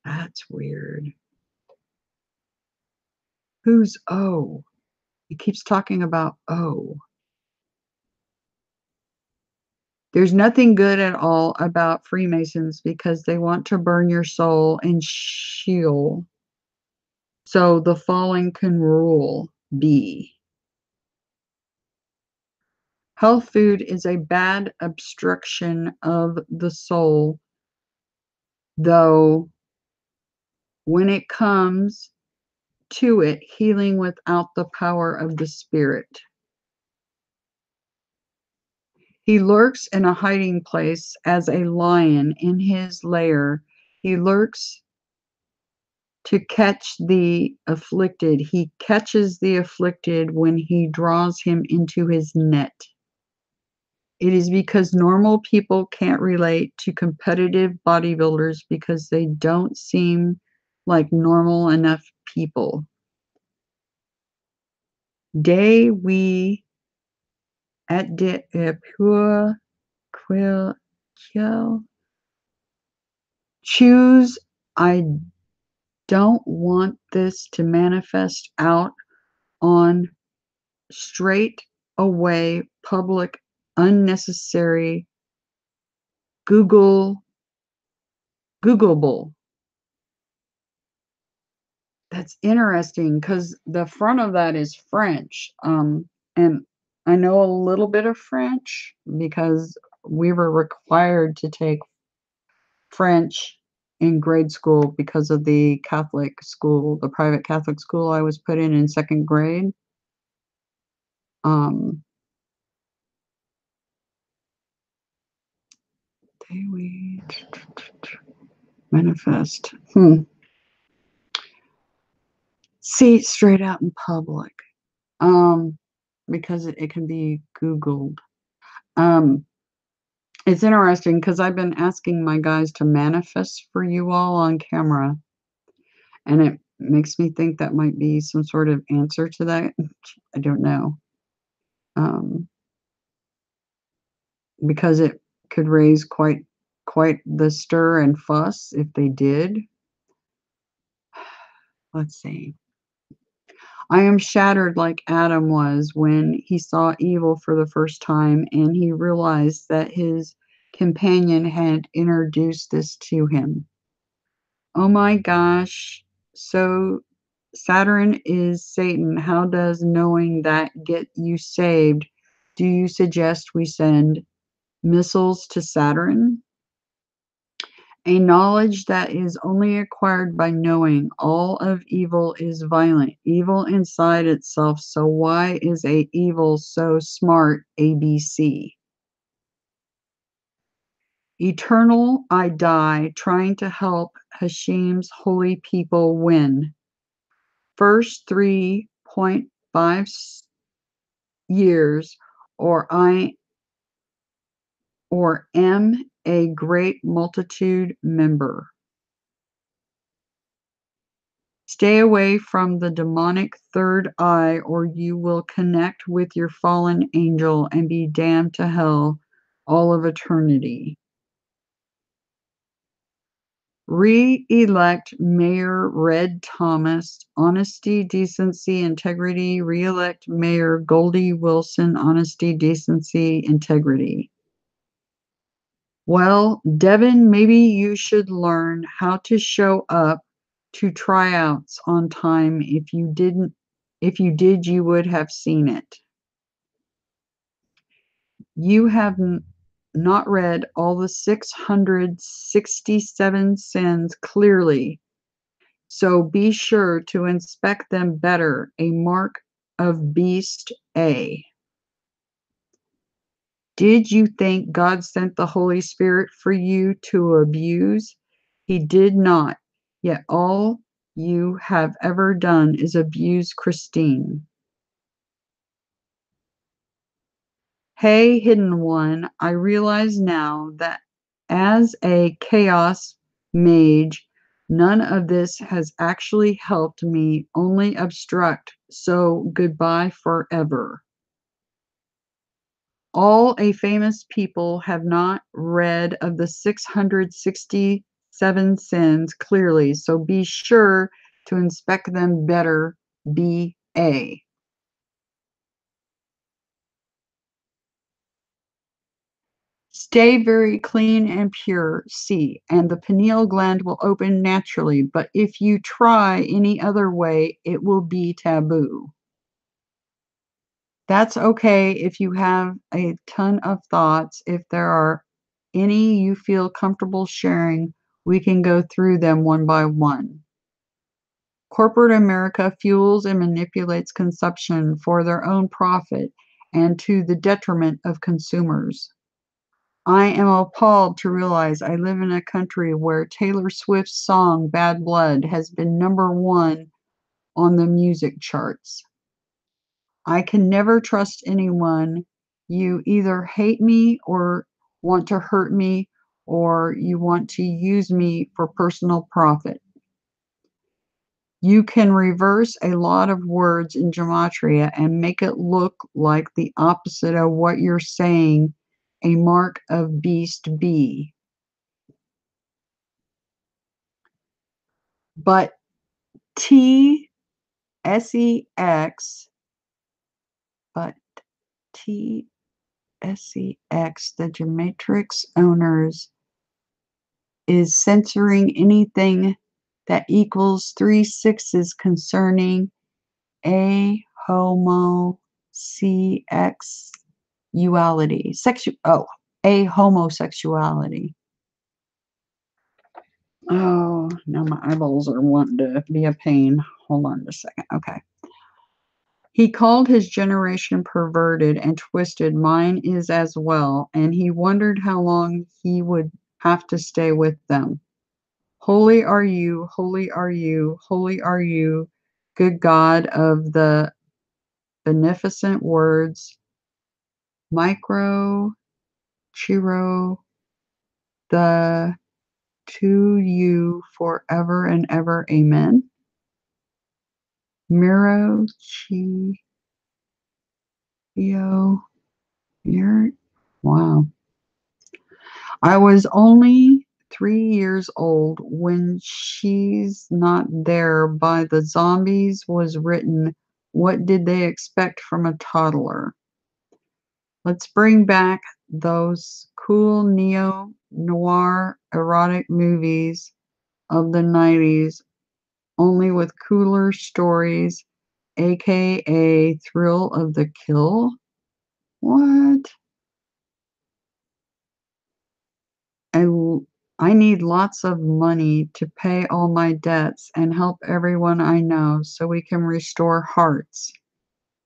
That's weird. Who's O? He keeps talking about O. There's nothing good at all about Freemasons because they want to burn your soul in Sheol so the fallen can rule B. Health food is a bad obstruction of the soul, though when it comes to it, healing without the power of the spirit. He lurks in a hiding place as a lion in his lair. He lurks to catch the afflicted. He catches the afflicted when he draws him into his net. It is because normal people can't relate to competitive bodybuilders because they don't seem like normal enough people. Day we at de pure quil choose. I don't want this to manifest out on straight away public unnecessary Googleable. That's interesting because the front of that is French. And I know a little bit of French because we were required to take French in grade school because of the Catholic school, the private Catholic school I was put in second grade. Daily manifest. See straight out in public. Because it can be Googled. It's interesting because I've been asking my guys to manifest for you all on camera, and it makes me think that might be some sort of answer to that. I don't know. Because it could raise quite the stir and fuss if they did. Let's see. I am shattered like Adam was when he saw evil for the first time and he realized that his companion had introduced this to him. Oh my gosh. So Saturn is Satan. How does knowing that get you saved? Do you suggest we send missiles to Saturn? A knowledge that is only acquired by knowing. All of evil is violent, evil inside itself. So why is a evil so smart? ABC. Eternal, I die trying to help Hashem's holy people win. First 3.5 years, or am a great multitude member. Stay away from the demonic third eye, or you will connect with your fallen angel and be damned to hell all of eternity. Re-elect Mayor Red Thomas, honesty, decency, integrity. Re-elect Mayor Goldie Wilson, honesty, decency, integrity. Well, Devin, maybe you should learn how to show up to tryouts on time. If you did, you would have seen it. You have not read all the 667 sins clearly, so be sure to inspect them better. A mark of beast A. Did you think God sent the Holy Spirit for you to abuse? He did not. Yet all you have ever done is abuse Christine. Hey, Hidden One, I realize now that as a chaos mage, none of this has actually helped me, only obstruct, so goodbye forever. All a famous people have not read of the 667 sins clearly, so be sure to inspect them better B-A. Stay very clean and pure, C, and the pineal gland will open naturally, but if you try any other way, it will be taboo. That's okay if you have a ton of thoughts. If there are any you feel comfortable sharing, we can go through them one by one. Corporate America fuels and manipulates consumption for their own profit and to the detriment of consumers. I am appalled to realize I live in a country where Taylor Swift's song Bad Blood has been #1 on the music charts. I can never trust anyone. You either hate me or want to hurt me, or you want to use me for personal profit. You can reverse a lot of words in gematria and make it look like the opposite of what you're saying, a mark of beast B. But T S E X, but T S E X, the Gematrix owners, is censoring anything that equals 3 sixes concerning a a homosexuality. Oh, now my eyeballs are wanting to be a pain. Hold on a second. Okay. He called his generation perverted and twisted. Mine is as well, and he wondered how long he would have to stay with them. Holy are you, holy are you, holy are you, good God of the beneficent words, micro, chiro, the to you forever and ever, amen. Miro, chi, yo, wow. I was only 3 years old when She's Not There by the Zombies was written. What did they expect from a toddler? Let's bring back those cool neo-noir erotic movies of the 90s, only with cooler stories, aka Thrill of the Kill. What? I, I need lots of money to pay all my debts and help everyone I know so we can restore hearts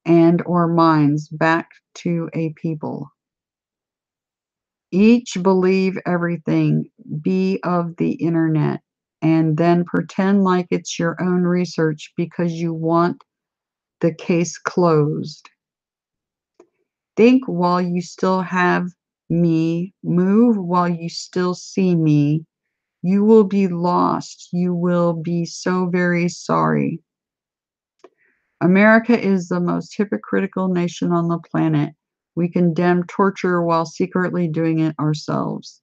and or minds back to a people. Each believe everything, be of the internet, and then pretend like it's your own research because you want the case closed. Think while you still have me, move while you still see me. You will be lost. You will be so very sorry. America is the most hypocritical nation on the planet. We condemn torture while secretly doing it ourselves.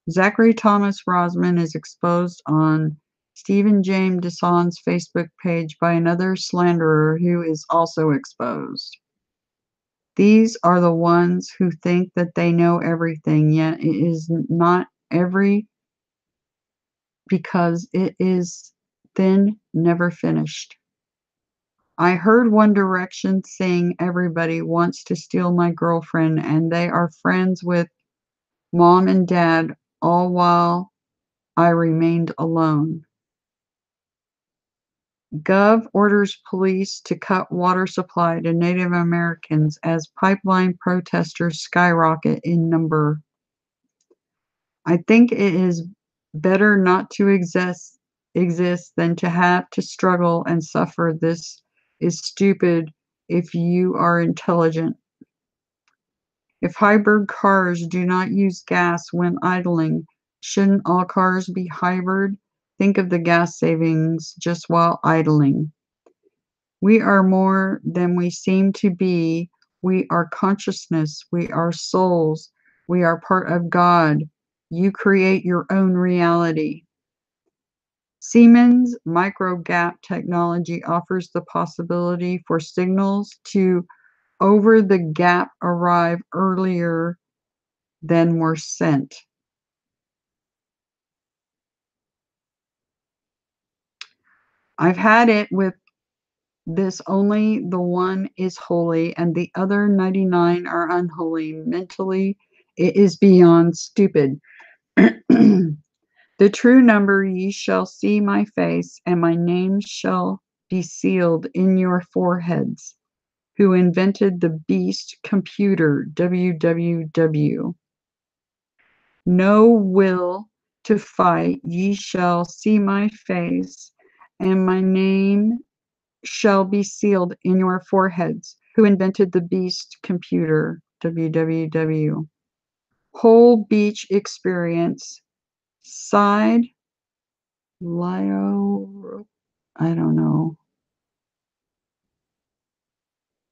Zachary Thomas Rosman is exposed on Stephen James Disson's Facebook page by another slanderer who is also exposed. These are the ones who think that they know everything, yet it is not every because it is then never finished. I heard One Direction sing Everybody Wants to Steal My Girlfriend, and they are friends with mom and dad, all while I remained alone. Gov orders police to cut water supply to Native Americans as pipeline protesters skyrocket in number. I think it is better not to exist than to have to struggle and suffer. This is stupid if you are intelligent. If hybrid cars do not use gas when idling, shouldn't all cars be hybrid? Think of the gas savings just while idling. We are more than we seem to be. We are consciousness. We are souls. We are part of God. You create your own reality. Siemens microgap technology offers the possibility for signals to over the gap arrive earlier than were sent. I've had it with this only the one is holy and the other 99 are unholy. Mentally, it is beyond stupid. The true number ye shall see my face, and my name shall be sealed in your foreheads. Who invented the beast computer, www. No will to fight, ye shall see my face, and my name shall be sealed in your foreheads. Who invented the beast computer, www. Whole beach experience, side, Lio, I don't know.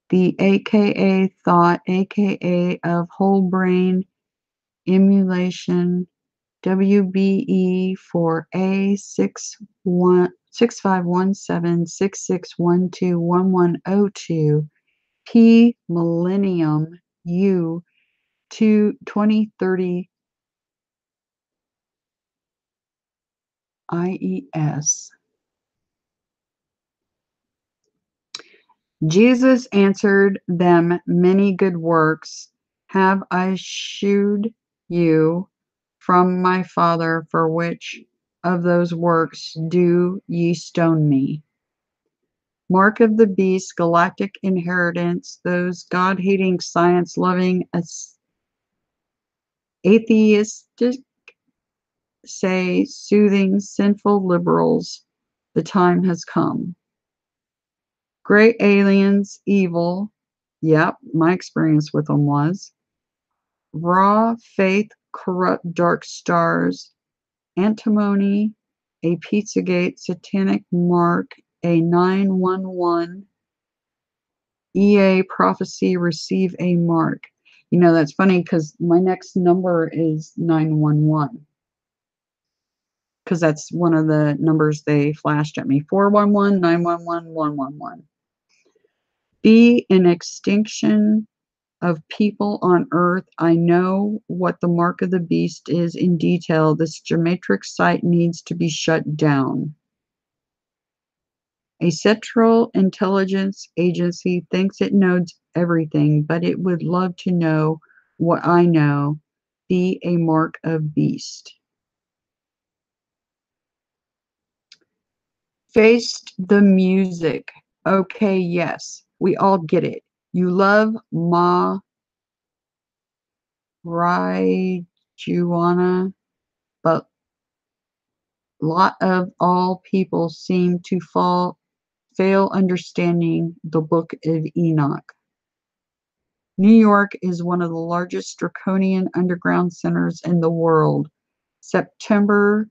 The AKA thought, AKA of whole brain emulation, WBE for A651766121102, P Millennium U 2030 IES. Jesus answered them, many good works have I shewed you from my Father, for which of those works do ye stone me? Mark of the beast, galactic inheritance, those God-hating, science-loving, atheistic, say, soothing, sinful liberals, the time has come. Great aliens, evil, yep, my experience with them was. Raw faith, corrupt dark stars, antimony, a Pizzagate, satanic mark, a 911, EA prophecy, receive a mark. You know, that's funny because my next number is 911 because that's one of the numbers they flashed at me. 411, 911, 111. Be an extinction of people on earth. I know what the mark of the beast is in detail. This geometric site needs to be shut down. A Central Intelligence Agency thinks it knows everything, but it would love to know what I know. Be a mark of beast. Faced the music. Okay, yes, we all get it. You love marijuana, but lot of all people seem to fail understanding the Book of Enoch. New York is one of the largest draconian underground centers in the world. September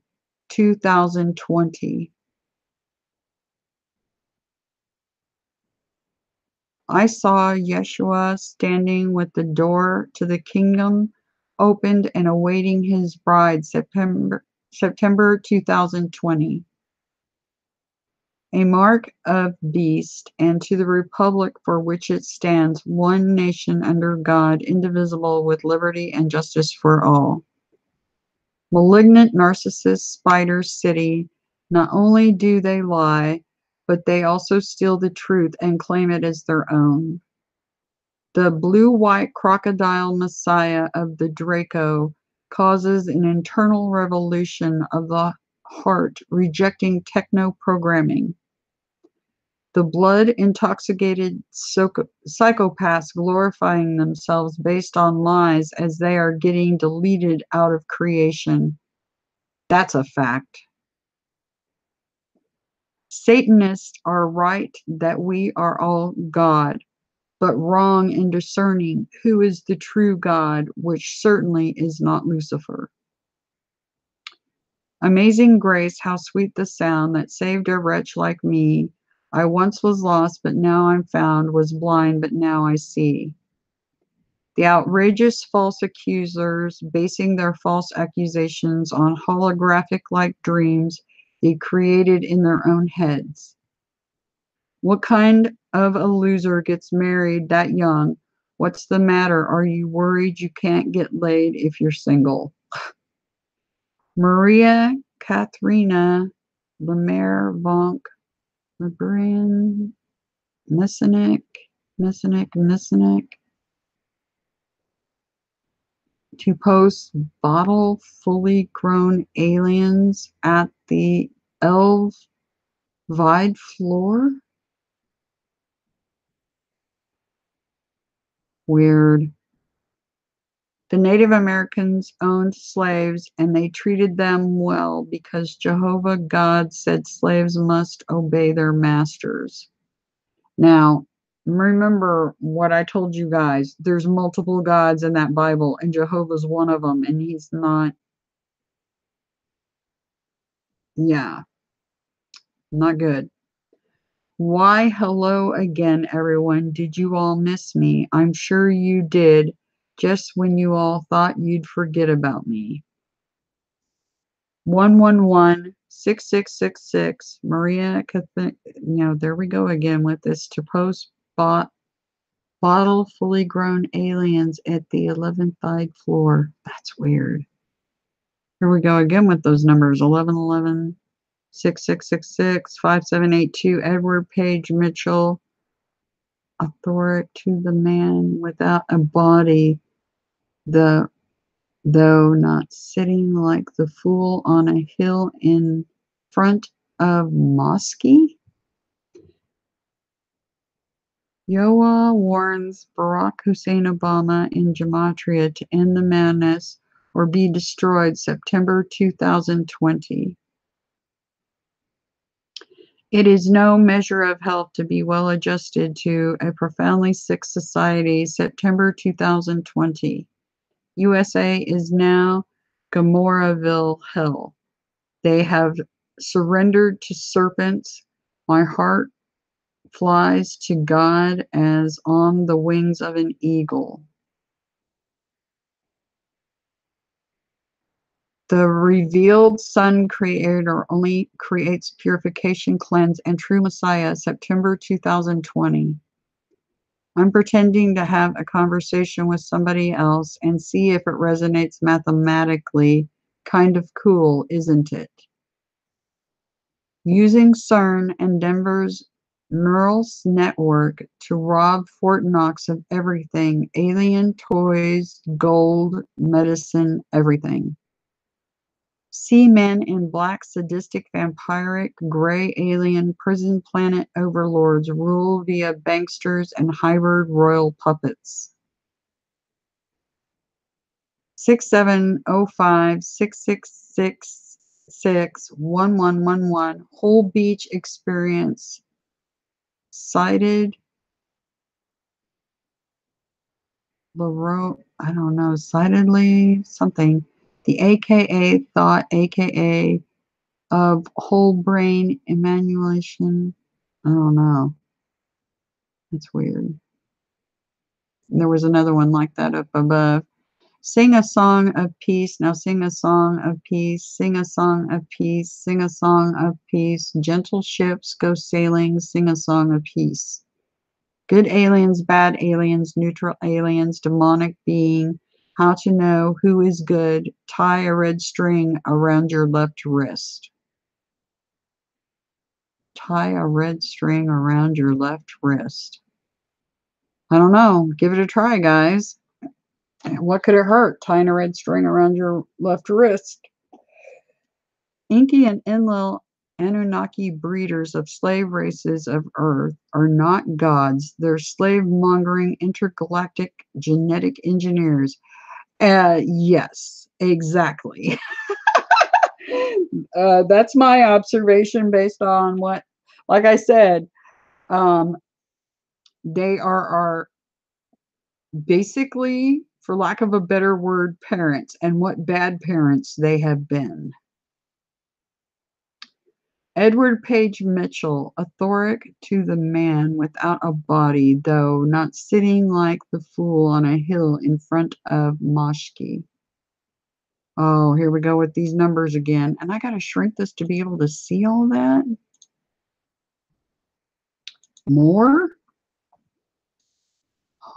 2020. I saw Yeshua standing with the door to the kingdom opened and awaiting his bride. September 2020. A mark of beast, and to the republic for which it stands, one nation under God, indivisible, with liberty and justice for all. Malignant narcissist spider city. Not only do they lie, but they also steal the truth and claim it as their own. The blue-white crocodile messiah of the Draco causes an internal revolution of the heart, rejecting techno-programming. The blood-intoxicated psychopaths glorifying themselves based on lies as they are getting deleted out of creation. That's a fact. Satanists are right that we are all God, but wrong in discerning who is the true God, which certainly is not Lucifer. Amazing grace, how sweet the sound that saved a wretch like me. I once was lost, but now I'm found, was blind, but now I see. The outrageous false accusers basing their false accusations on holographic-like dreams they created in their own heads. What kind of a loser gets married that young? What's the matter? Are you worried you can't get laid if you're single? Maria Katharina Lemaire Vonk Lebrun Messinek to post bottle fully grown aliens at the Elvide floor? Weird. The Native Americans owned slaves and they treated them well because Jehovah God said slaves must obey their masters. Now, remember what I told you guys. There's multiple gods in that Bible and Jehovah's one of them, and he's not, yeah, not good. Why, hello again, everyone. Did you all miss me? I'm sure you did, just when you all thought you'd forget about me. 111-6666, Maria there we go again with this, to post bottle fully grown aliens at the 11th floor. That's weird. Here we go again with those numbers. 1111-6666, 5782, Edward Page Mitchell, authoric to the man without a body, though not sitting like the fool on a hill in front of mosque. Yoa warns Barack Hussein Obama in Gematria to end the madness or be destroyed, September 2020. It is no measure of health to be well adjusted to a profoundly sick society, September 2020. USA is now Gomoraville hell. They have surrendered to serpents. My heart flies to God as on the wings of an eagle. The revealed Son Creator only creates purification, cleanse, and true Messiah, September 2020. I'm pretending to have a conversation with somebody else and see if it resonates mathematically. Kind of cool, isn't it? Using CERN and Denver's neural network to rob Fort Knox of everything: alien toys, gold, medicine, everything. See men in black, sadistic, vampiric, gray alien prison planet overlords rule via banksters and hybrid royal puppets. 6705-6666-1111, Whole Beach Experience cited I don't know, citedly something. The AKA thought, AKA of whole brain emulation. I don't know. That's weird. There was another one like that up above. Sing a song of peace. Now sing a song of peace. Sing a song of peace. Sing a song of peace. Gentle ships go sailing. Sing a song of peace. Good aliens, bad aliens, neutral aliens, demonic being. How to know who is good. Tie a red string around your left wrist. Tie a red string around your left wrist. I don't know. Give it a try, guys. What could it hurt? Tying a red string around your left wrist. Inky and Enlil Anunnaki breeders of slave races of Earth are not gods. They're slave-mongering intergalactic genetic engineers. Yes, exactly. That's my observation based on what, like I said, they are basically, for lack of a better word, parents, and what bad parents they have been. Edward Page Mitchell, authoric to the man without a body, though not sitting like the fool on a hill in front of Moshki. Oh, here we go with these numbers again. And I got to shrink this to be able to see all that. More?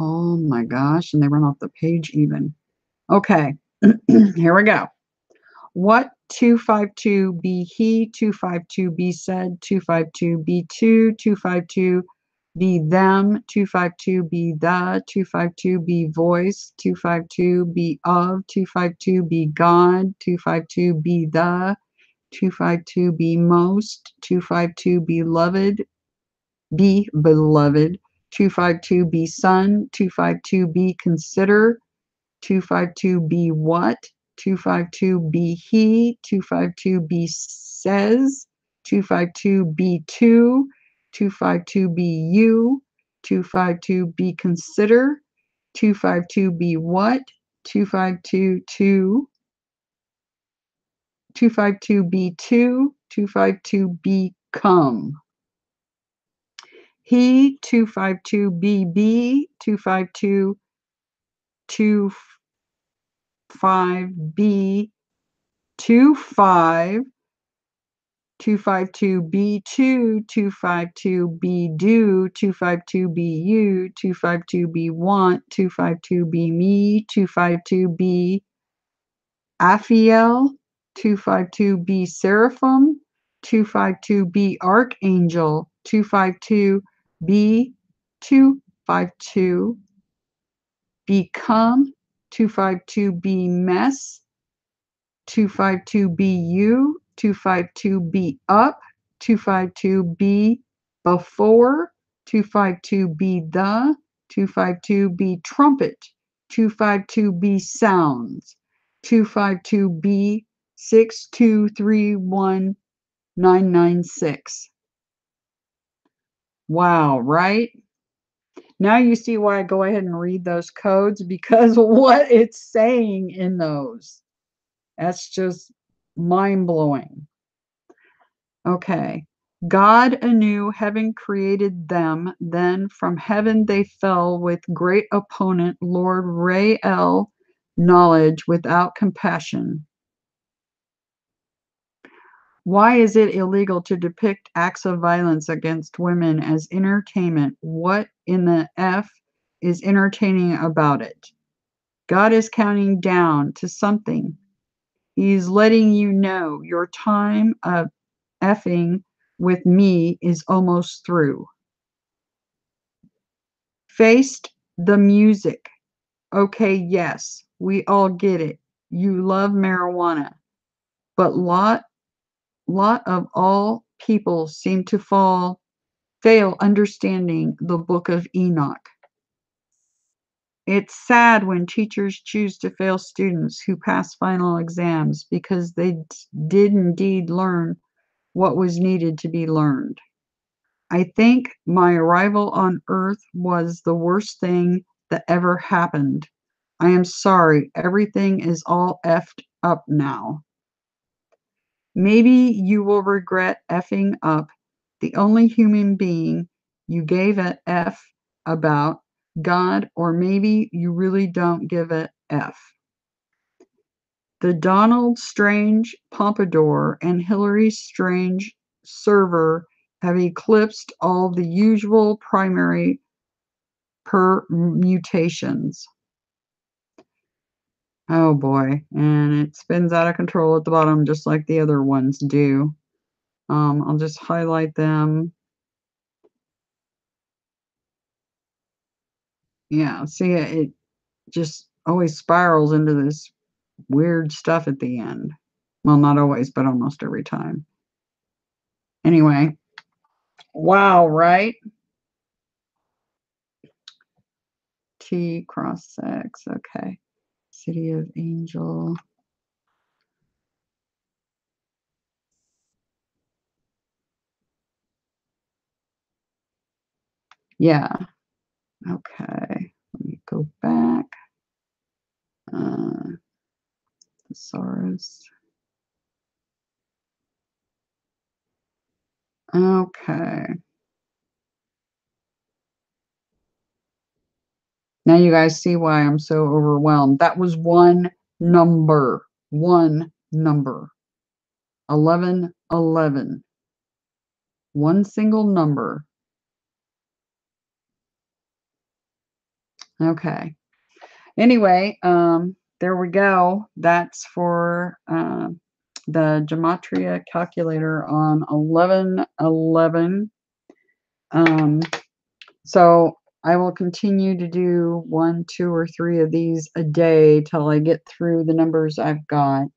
Oh my gosh. And they run off the page even. Okay. Here we go. What 252 be he, 252 be said, 252 be two, 252 be them, 252 be the, 252 be voice, 252 be of, 252 be God, 252 be the, 252 be most, 252 beloved, be beloved, 252 be son, 252 be consider, 252 be what, 252 be he, 252 be says, 252 be two, 252 be you, 252 be consider, 252 be what, 252 two, 252 be two, 252 become. He, 252 BB, 252 25B, 25, 252 B2, 252 B do, 252 B you, 252 B want, 252 B me, 252 B Aphiel, 252 B Seraphim, 252 B Archangel, 252 B 252 become, 252 B mess, 252 BU, 252 B up, 252 B before, 252 B the, 252 B trumpet, 252 B sounds, 252 B 6231996. Wow, right? Now you see why I go ahead and read those codes, because what it's saying in those. That's just mind-blowing. Okay. God anew having created them, then from heaven they fell with great opponent, Lord Rael, knowledge without compassion. Why is it illegal to depict acts of violence against women as entertainment? What in the F is entertaining about it? God is counting down to something. He's letting you know your time of effing with me is almost through. Faced the music. Okay, yes, we all get it. You love marijuana. But lot of all people seem to fail understanding the book of Enoch. It's sad when teachers choose to fail students who pass final exams because they did indeed learn what was needed to be learned. I think my arrival on Earth was the worst thing that ever happened. I am sorry, everything is all effed up now. Maybe you will regret effing up the only human being you gave an F about, God, or maybe you really don't give a F. The Donald Strange Pompadour and Hillary Strange server have eclipsed all the usual primary permutations. Oh boy, and it spins out of control at the bottom just like the other ones do. I'll just highlight them. Yeah, see, it just always spirals into this weird stuff at the end. Well, not always, but almost every time. Anyway, wow, right? T cross X, okay. City of Angel. Yeah, okay. Let me go back. Thesaurus. Okay. Now you guys see why I'm so overwhelmed. That was one number. one number. 1111. One single number. Okay. Anyway, there we go. That's for the gematria calculator on 1111. So I will continue to do 1, 2, or 3 of these a day till I get through the numbers I've got.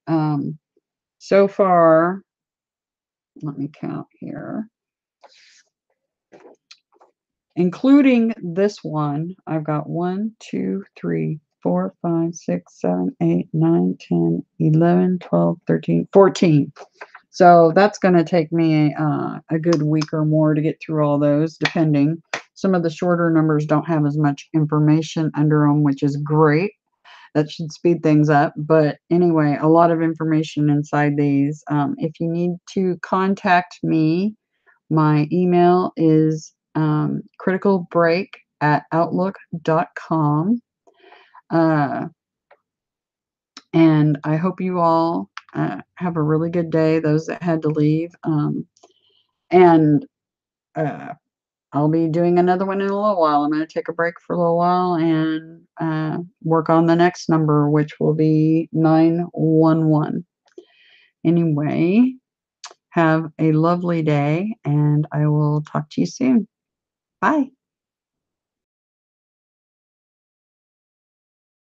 So far, let me count here. Including this one, I've got 1, 2, 3, 4, 5, 6, 7, 8, 9, 10, 11, 12, 13, 14. So that's going to take me a good week or more to get through all those, depending. Some of the shorter numbers don't have as much information under them, which is great. That should speed things up. But anyway, a lot of information inside these. If you need to contact me, my email is criticalbreak@outlook.com. And I hope you all have a really good day, those that had to leave. And I'll be doing another one in a little while. I'm going to take a break for a little while and work on the next number, which will be 911. Anyway, have a lovely day, and I will talk to you soon. Bye.